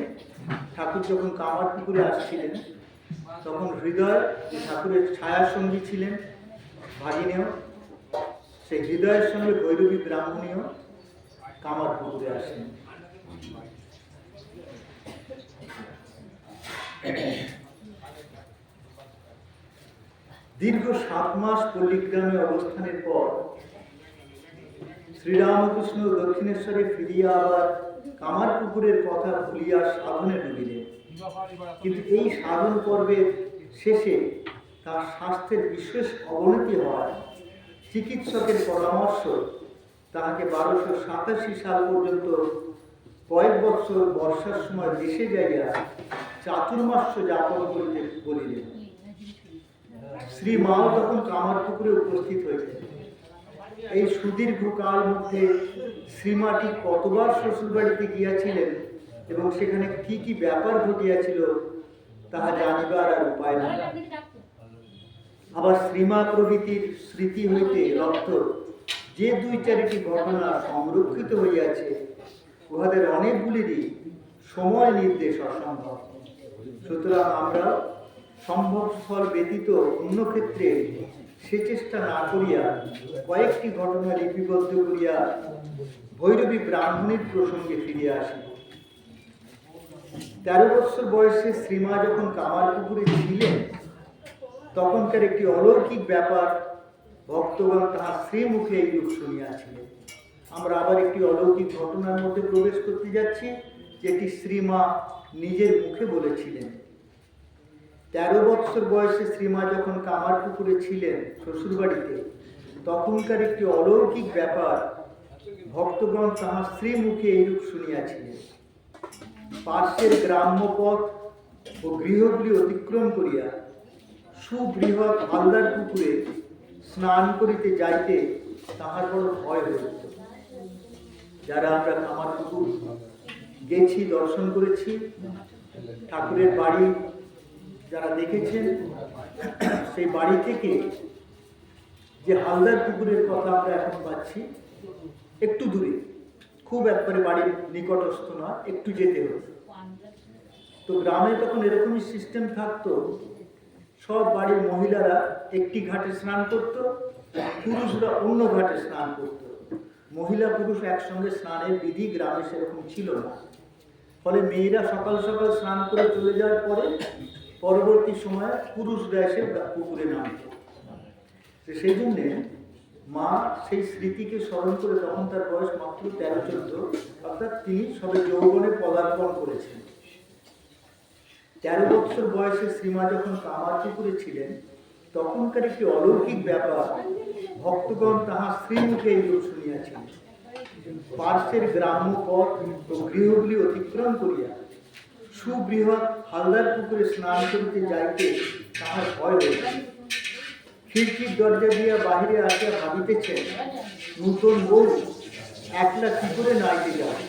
ঠাকুর যখন কামারপুকুরে আসছিলেন, তখন হৃদয়, যে ঠাকুরের ছায়া সঙ্গী ছিলেন, ভাগিনেও, সেই হৃদয়ের সঙ্গে ভৈরবী ব্রাহ্মণীও কামারপুকুরে আসেন। দীর্ঘ 7 মাস পল্লীগ্রামে অবস্থানের পর শ্রীরামকৃষ্ণ দক্ষিণেশ্বরে ফিরিয়া আবার কামারপুকুরের কথা ভুলিয়া সাধনে ডুবিলেন। কিন্তু এই সাধন পর্বের শেষে তার স্বাস্থ্যের বিশেষ অবনতি হয়। চিকিৎসকের পরামর্শ তাহাকে 1287 সাল পর্যন্ত কয়েক বছর বর্ষার সময় দেশে যাইয়া চাতুর্মাস্য যাপন করিতে বলিলেন। শ্রীমাও তখন কামারপুকুরে উপস্থিত হইলেন। এই সুদীর্ঘ কাল মধ্যে শ্রীমাটি কতবার শ্বশুর বাড়িতে গিয়াছিলেন এবং সেখানে কি কি ব্যাপার ঘটিয়াছিল তাহা জানিবার আর উপায় নাই। আবার শ্রীমা প্রভৃতির স্মৃতি হইতে রক্ত যে 2-4টি ঘটনা সংরক্ষিত হইয়াছে, উহাদের অনেকগুলিরই সময় নির্দেশ অসম্ভব। সুতরাং আমরা সম্ভব স্থল ব্যতীত অন্য ক্ষেত্রে সে চেষ্টা না করিয়া কয়েকটি ঘটনা লিপিবদ্ধ করিয়া ভৈরবী ব্রাহ্মণীর প্রসঙ্গে ফিরিয়া আসি। 13 বছর বয়সে শ্রীমা যখন কামারপুকুরে ছিলেন, তখনকার একটি অলৌকিক ব্যাপার ভক্তগণ তাহার শ্রীমুখে এইরূপ শুনিয়াছিলেন। আমরা আবার একটি অলৌকিক ঘটনার মধ্যে প্রবেশ করতে যাচ্ছি, যেটি শ্রীমা নিজের মুখে বলেছিলেন। 13 বছর বয়সে শ্রীমা যখন কামারপুকুরে ছিলেন শ্বশুরবাড়িতে, তখনকার একটি অলৌকিক ব্যাপার ভক্তগণ তাহার শ্রীমুখে এইরূপ শুনিয়াছিলেন। পার্শ্বের গ্রাম্য পথ ও গৃহগুলি অতিক্রম করিয়া সুবৃহৎ হালদার পুকুরে স্নান করিতে যাইতে তাহার বড় ভয় হইত। যারা আমরা কামারপুকুর গেছি, দর্শন করেছি, ঠাকুরের বাড়ি যারা দেখেছেন, সেই বাড়ি থেকে যে হালদার পুকুরের কথা আমরা এখন পাচ্ছি, একটু দূরে, খুব একবারে বাড়ির নিকটস্থ নয়, একটু যেতে হতো। তো গ্রামে তখন এরকমই সিস্টেম থাকতো, সব বাড়ির মহিলারা একটি ঘাটে স্নান করত, পুরুষরা অন্য ঘাটে স্নান করত। মহিলা পুরুষ একসঙ্গে স্নানের বিধি গ্রামে সেরকম ছিল না। ফলে মেয়েরা সকাল সকাল স্নান করে চলে যাওয়ার পরে পরবর্তী সময়ে পুরুষরা এসে পুকুরে নামত। সেই জন্যে মা সেই স্মৃতিকে স্মরণ করে, তখন তার বয়স মাত্র 13-14, অর্থাৎ তিনি সবে যৌবনে পদার্পণ করেছেন। 13 বছর বয়সে শ্রীমা যখন কামারপুকুরে ছিলেন, তখনকার একটি অলৌকিক ব্যাপার ভক্তগণ তাহার শ্রীমুখে এইরূপ শুনিয়াছিলেন। পার্শ্বের গ্রাম্য পথ ও গৃহগুলি অতিক্রম করিয়া সুবৃহৎ হালদার পুকুরে স্নান করিতে যাইতে তাহার ভয় হইয়াছিল। খিড়কির দরজা দিয়া বাহিরে আসিয়া ভাবিতেছেন, নূতন বউ একলা কি করে নাইতে যাবে।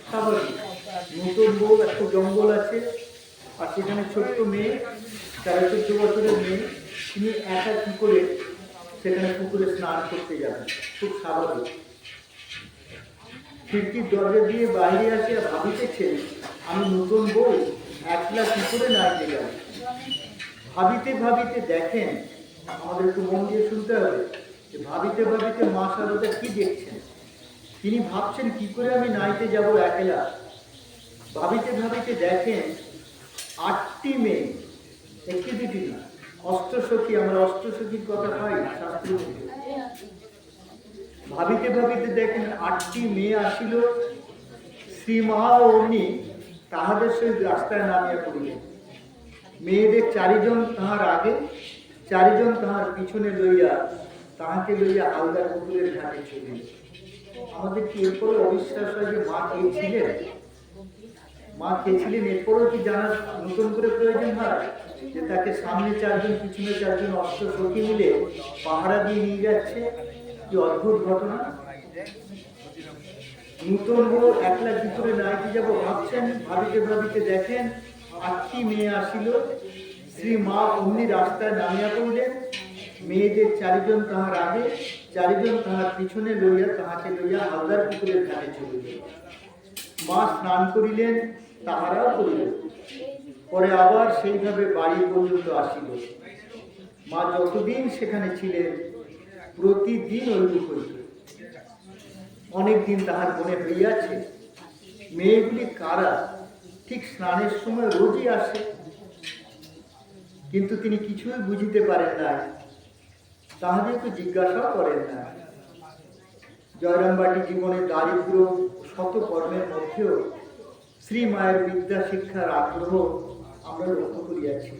স্বাভাবিক, নূতন বউ, একটা জঙ্গল আছে, আর সেখানে ছোট্ট মেয়ে, 13-14 বছরের মেয়ে, তিনি একা কি করে সেখানে পুকুরে স্নান করতে যাবেন, খুব স্বাভাবিক। খিড়কির দরজা দিয়ে বাইরে আসিয়া ভাবিতেছেন, আমি নতুন বউ একলা কি করে নাইতে গেল। ভাবিতে ভাবিতে দেখেন, আমাদের একটু মন দিয়ে শুনতে হবে যে ভাবিতে ভাবিতে মা শারদা কি দেখছেন। তিনি ভাবছেন কি করে আমি নাইতে যাব একলা। ভাবিতে ভাবিতে দেখেন 8টি মেয়ে, একটি দুটি না, অষ্টসখী, আমরা অষ্টসখীর কথা পাই শাস্ত্রের মধ্যে। ভাবিতে ভাবিতে দেখেন 8টি মেয়ে আসিল, শ্রীমা ও অগ্নি তাহাদের সহিত রাস্তায় নামিয়া পড়িলেন। মেয়েদের 4 জন তাহার আগে, 4 জন তাহার পিছনে লইয়া তাহাকে লইয়া হালদার পুকুরের ঘাটে চলিল। আমাদের কি এরপরে অবিশ্বাস হয় যে মা কে ছিলেন? মা কে ছিলেন এরপরেও কি জানার নতুন করে প্রয়োজন হয় যে তাকে সামনে 4 জন পিছনে 4 জন অষ্টসখী মিলে পাহারা দিয়ে নিয়ে যাচ্ছে? কি অদ্ভুত ঘটনা। নূতন বউ একলা কি করে নাইতে যাব ভাবছেন। ভাবিতে ভাবিতে দেখেন 8টি মেয়ে আসিল, শ্রী মা অমনি রাস্তায় নামিয়া পড়িলেন। মেয়েদের 4 জন তাহার আগে, 4 জন তাহার পিছনে লইয়া তাহাকে লইয়া হালদার পুকুরের ঘাটে চলিলেন। মা স্নান করিলেন, তাহারাও করিলেন। পরে আবার সেইভাবে বাড়ি পর্যন্ত আসিল। মা যতদিন সেখানে ছিলেন প্রতিদিন ঐরূপ হইত। অনেকদিন তাহার মনে হইয়াছে মেয়েগুলি কারা, ঠিক স্নানের সময় রোজই আসে, কিন্তু তিনি কিছুই বুঝিতে পারেন না, তাহাদেরকে জিজ্ঞাসাও করেন না। জয়রামবাটি জীবনের দারিদ্র শত কর্মের মধ্যেও শ্রী মায়ের বিদ্যা শিক্ষার আগ্রহ আমরা লক্ষ্য করিয়াছি।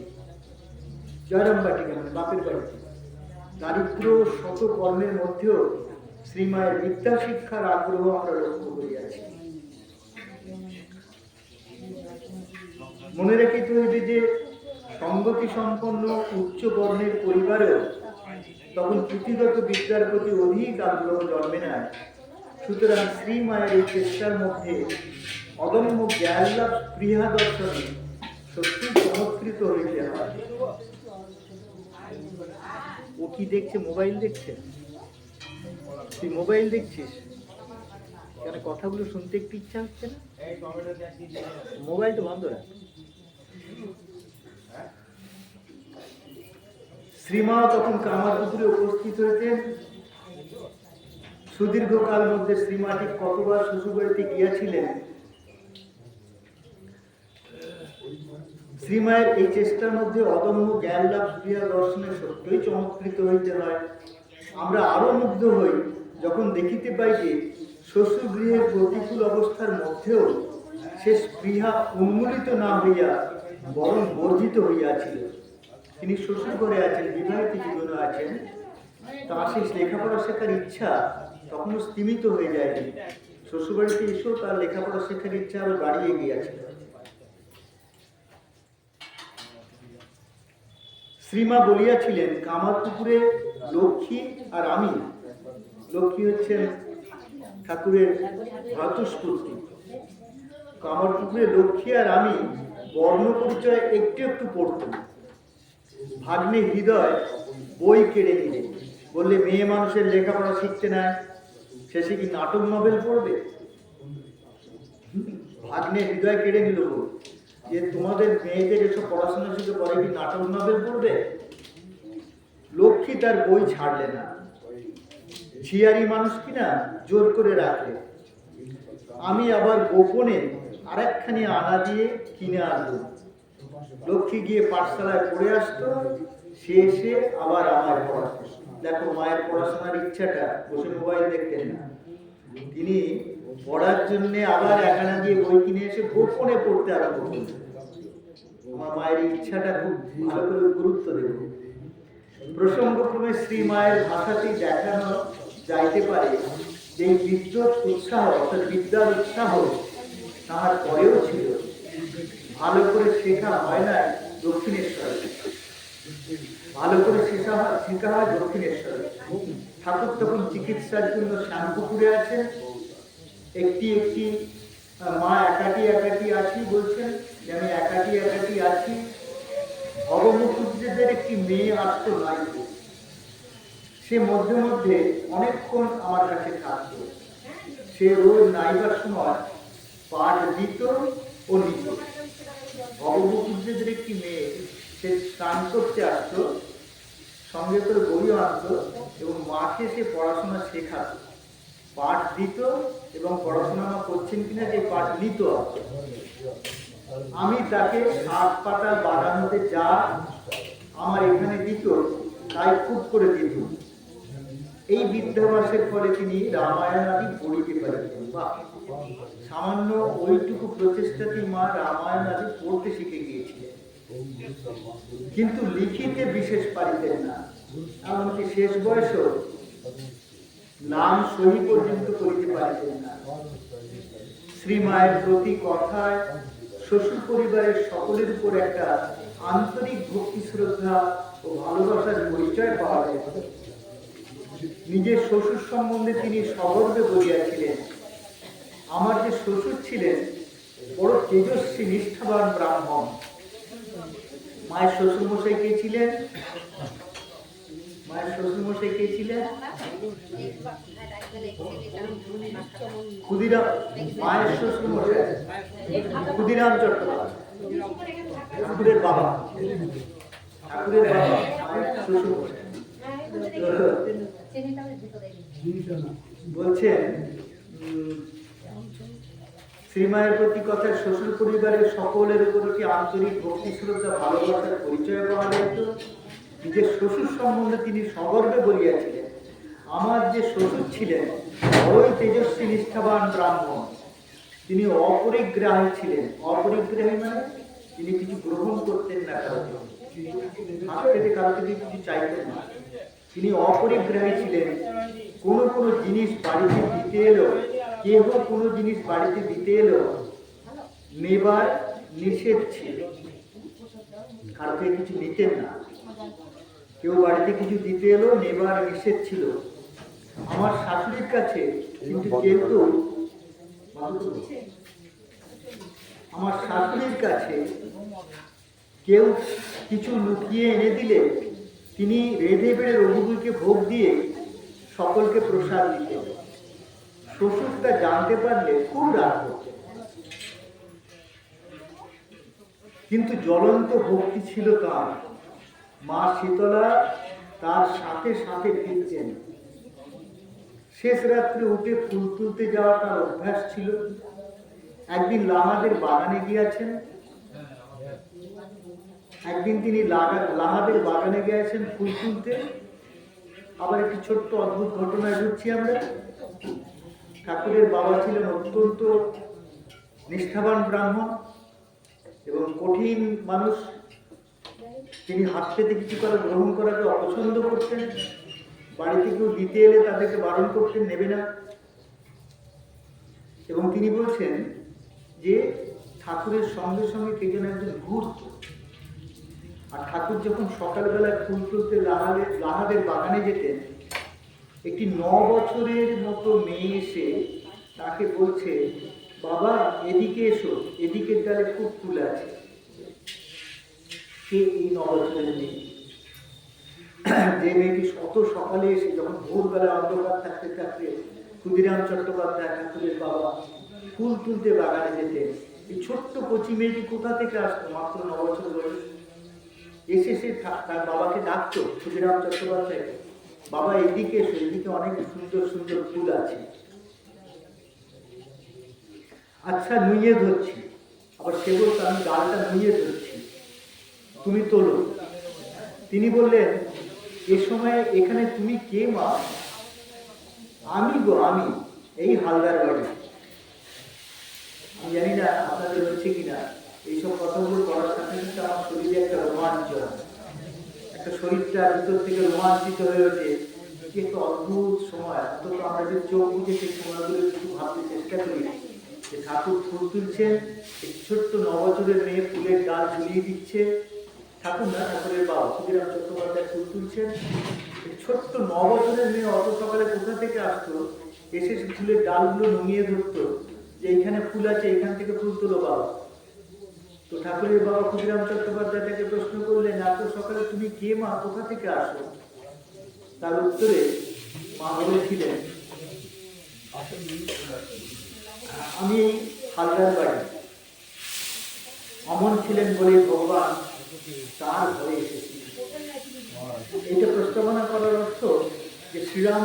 জয়রামবাটি মানে বাপের বাড়িতে দারিদ্র শত কর্মের মধ্যেও শ্রী মায়ের বিদ্যা শিক্ষার আগ্রহ আমরা লক্ষ্য করিয়াছি। মনে রাখিতে হইবে যে সঙ্গতি সম্পন্ন উচ্চ বর্ণের পরিবারেও তখন পুঁথিগত বিদ্যার প্রতি অধিক আগ্রহ জন্মে না। সুতরাং শ্রী মায়ের এই চেষ্টার মধ্যে অদম্য জ্ঞান লাভ স্পৃহা দর্শনে সত্যি চমৎকৃত হইতে হয়। ও কি দেখছে? মোবাইল দেখছে? তুই মোবাইল দেখছিস কেন? কথাগুলো শুনতে একটু ইচ্ছা হচ্ছে না? মোবাইল তো বন্ধ রাখ। শ্রীমা তখন কামারপুকুরে উপস্থিত হইতেন। সুদীর্ঘকাল মধ্যে শ্রীমাটি কতবার শ্বশুরবাড়িতে গিয়াছিলেন। শ্রীমায়ের এই চেষ্টার মধ্যে অদম্য জ্ঞান লাভ ক্রিয়া দর্শনে সত্যই চমৎকৃত হইতে হয়। আমরা আরো মুগ্ধ হই যখন দেখিতে পাই যে শ্বশুরগৃহের প্রতিকূল অবস্থার মধ্যেও সে স্পৃহা উন্মূলিত না হইয়া বরং বর্ধিত হইয়াছিল। তিনি শ্বশুর ঘরে আছেন, বিবাহিত জীবনে আছেন, তার সেই লেখাপড়া শেখার ইচ্ছা তখনও স্তীমিত হয়ে যায়নি। শ্বশুরবাড়িতে এসেও তার লেখাপড়া শেখার ইচ্ছা আরো বাড়িয়ে গিয়েছিল। শ্রীমা বলিয়াছিলেন, কামারপুকুরে লক্ষ্মী আর আমি, লক্ষ্মী হচ্ছেন ঠাকুরের ভ্রাতুষ্পুত্রী, কামারপুকুরে লক্ষ্মী আর আমি বর্ণ পরিচয় একটু একটু পড়তাম। ভাগ্নে হৃদয় বই কেড়ে নিলে, বললে মেয়ে মানুষের লেখাপড়া শিখতে নাই, শেষে কি নাটক নভেল পড়বে? ভাগ্নে হৃদয় কেড়ে নিল যে তোমাদের মেয়েদের এসব পড়াশোনা শুধু পরে কি নাটক নভেল পড়বে? লক্ষ্মী তার বই ছাড়লে না, ঝিয়ারি মানুষ কিনা জোর করে রাখলে। আমি আবার গোপনে আরেকখানি আনা দিয়ে কিনে আনবো। লক্ষ্মী গিয়ে পাঠশালায় পড়ে আসতো, সে এসে আবার আমায় পড়াতো। দেখো মায়ের পড়াশোনার ইচ্ছাটা, বসে মোবাইল দেখতেন না, তিনি পড়ার জন্য আবার একানা দিয়ে বই কিনে এসে গোপনে পড়তে আরম্ভ করতেন। আমার মায়ের ইচ্ছাটা খুব ভালো করে গুরুত্ব দেব। প্রসঙ্গক্রমে শ্রী মায়ের ভাষাতেই দেখানো যাইতে পারে যে বিদ্যুৎ উৎসাহ অর্থাৎ বিদ্যার উৎসাহ তাহার পরেও ছিল। ভালো করে শেখা হয় না দক্ষিণেশ্বরে, ভালো করে শেখা হয় দক্ষিণেশ্বরে। ঠাকুর তখন চিকিৎসার জন্য শ্যামপুকুরে আছেন। একটি একটি মা একাটি একাটি আছি বলছেন যে আমি একাটি একাটি আছি। অবমুখুজ্জেদের একটি মেয়ে আসতো নাইতে, সে মধ্যে মধ্যে অনেকক্ষণ আমার কাছে থাকতো। সে রোজ নাইবার সময় পাঠ দিত ও নিত। ভগবতীদের একটি মেয়ে, সে স্নান করতে আসতো, সঙ্গে করে বইও আনতো এবং মাকে সে পড়াশোনা শেখাতো, পাঠ দিত এবং পড়াশোনা করছেন কিনা যে পাঠ নিত। আমি তাকে শাক পাতা বাগানোতে যা আমার এখানে দিত তাই খুব করে দিত। এই বিদ্যাভ্যাসের ফলে তিনি রামায়ণ আদি পড়িতে পারিতেন। বা সামান্য ওইটুকু প্রচেষ্টাতেই মা রামায়ণ আদি পড়তে শিখে গিয়েছিলেন, কিন্তু লিখিতে বিশেষ পারিতেন না। এমনকি শেষ বয়সেও নাম সহি পর্যন্ত করিতে পারিতেন না। শ্রীমায়ের প্রতি কথায় শ্বশুর পরিবারের সকলের উপর একটা আন্তরিক ভক্তি শ্রদ্ধা ও ভালোবাসার পরিচয় পাওয়া যায়। নিজের শ্বশুর সম্বন্ধে তিনি সগর্বে বলিয়াছিলেন, আমার যে শ্বশুর ছিলেন বড় তেজস্বী নিষ্ঠাবান ব্রাহ্মণ। মায়ের শ্বশুর মশাই কে ছিলেন? মায়ের শ্বশুর মশাই কে ছিলেন? ক্ষুদিরাম। মায়ের শ্বশুর মশাই ক্ষুদিরাম চট্টোপাধ্যায়, ঠাকুরের বাবা। ঠাকুরের বাবা শ্বশুর মশাই। বলছেন শ্রীমায়ের প্রতি কথায় শ্বশুর পরিবারের সকলের উপর কি আন্তরিক ভক্তি শ্রদ্ধা ভালোবাসার পরিচয় পাওয়া যেত। নিজের শ্বশুর সম্বন্ধে তিনি সগর্বে বলিয়াছিলেন, আমার যে শ্বশুর ছিলেন বড়ই তেজস্বী নিষ্ঠাবান ব্রাহ্মণ। তিনি অপরিগ্রাহী ছিলেন। অপরিগ্রাহী মানে তিনি কিছু গ্রহণ করতেন না, হাত পেতে কারো থেকে কিছু চাইতেন না। তিনি অপরিগ্রাহী ছিলেন। কোনো জিনিস বাড়িতে দিতে এলো, কেহ কোনো জিনিস বাড়িতে দিতে এলো নেবার নিষেধ ছিল। কারো থেকে কিছু নিতেন না। কেউ বাড়িতে কিছু দিতে এলো নেবার নিষেধ ছিল। আমার শাশুড়ির কাছে কিন্তু আমার শাশুড়ির কাছে কেউ কিছু লুকিয়ে এনে দিলে তিনি রেঁধে বেড়ে রঘুবীরকে ভোগ দিয়ে সকলকে প্রসাদ দিতেন। শ্বশুরটা জানতে পারলে খুব রাগ করতেন, কিন্তু জ্বলন্ত ভক্তি ছিল তার। মা শীতলা তার সাথে সাথে ফিরতেন। শেষ রাত্রে উঠে ফুল তুলতে যাওয়া তার অভ্যাস ছিল। একদিন লাহাদের বাগানে গিয়েছেন। ফুল তুলতে। আবার একটি ছোট্ট অদ্ভুত ঘটনায় ঢুকছি আমরা। ঠাকুরের বাবা ছিলেন অত্যন্ত নিষ্ঠাবান ব্রাহ্মণ এবং কঠিন মানুষ। তিনি হাত পেতে কিছু করে গ্রহণ করাকে অপছন্দ করতেন। বাড়িতে কেউ দিতে এলে তাদেরকে বারণ করতেন, নেবে না। এবং তিনি বলছেন যে ঠাকুরের সঙ্গে সঙ্গে কে যেন একজন ঘুরত। আর ঠাকুর যখন সকালবেলায় ফুল তুলতে লাহাদের বাগানে যেতেন, একটি 9 বছরের মতো মেয়ে এসে তাকে বলছে, বাবা এদিকে এসো, এদিকের ডালে খুব ফুল আছে। কে এই 9 বছরের মেয়ে? যে মেয়েটি শত সকালে এসে যখন ভোরবেলা অন্ধকার থাকতে থাকতে ক্ষুদিরাম চট্টোপাধ্যায় ঠাকুরের বাবা ফুল তুলতে বাগানে যেতেন। এই ছোট্ট কচি মেয়েটি কোথা থেকে আসতো? মাত্র 9 বছর বয়স। এসে সে তার বাবাকে ডাকতো, ক্ষুদিরাম চট্টোপাধ্যায়, বাবা এদিকে এসো, এদিকে অনেক সুন্দর সুন্দর ফুল আছে। আচ্ছা নুইয়ে ধরছি। আবার সে বলতো, আমি ডালটা নুইয়ে ধরছি, তুমি তোলো। তিনি বললেন, এ সময় এখানে তুমি কে মা? আমি গো, আমি এই হালদার বাড়ি। আমি জানি না আপনাদের হচ্ছে কিনা, এইসব কথাগুলো করার সাথে সাথে আমার শরীরে একটা রোমাঞ্চ, একটা শরীরটা ভিতর থেকে রোমাঞ্চিত হয়ে ওঠে। কি একটা অদ্ভুত সময়। অন্তত আমরা যে চোখ বুঝে সেই সময়গুলো একটু ভাবতে চেষ্টা করি যে ঠাকুর ফুল তুলছেন, এই ছোট্ট 9 বছরের মেয়ে ফুলের ডাল ঝুলিয়ে দিচ্ছে। ঠাকুর না, ঠাকুরের বাবা ক্ষুদিরাম চট্টোপাধ্যায় ফুল তুলছেন। এই ছোট্ট 9 বছরের মেয়ে অত সকালে কোথা থেকে আসতো, এসে ফুলের ডালগুলো নুইয়ে ধরতো যে এইখানে ফুল আছে, এখান থেকে ফুল তোলো বাবা। তো ঠাকুরের বাবা ক্ষুদিরাম চট্টোপাধ্যায় তাকে প্রশ্ন করলেন, এত সকালে তুমি কে মা, কোথা থেকে আসো? তার উত্তরে মা বলেছিলেন, আমি হালদার বাড়ি। অমন ছিলেন বলে ভগবান তার ঘরে এসেছিলেন। এইটা প্রস্তাবনা করার অর্থ যে শ্রীরাম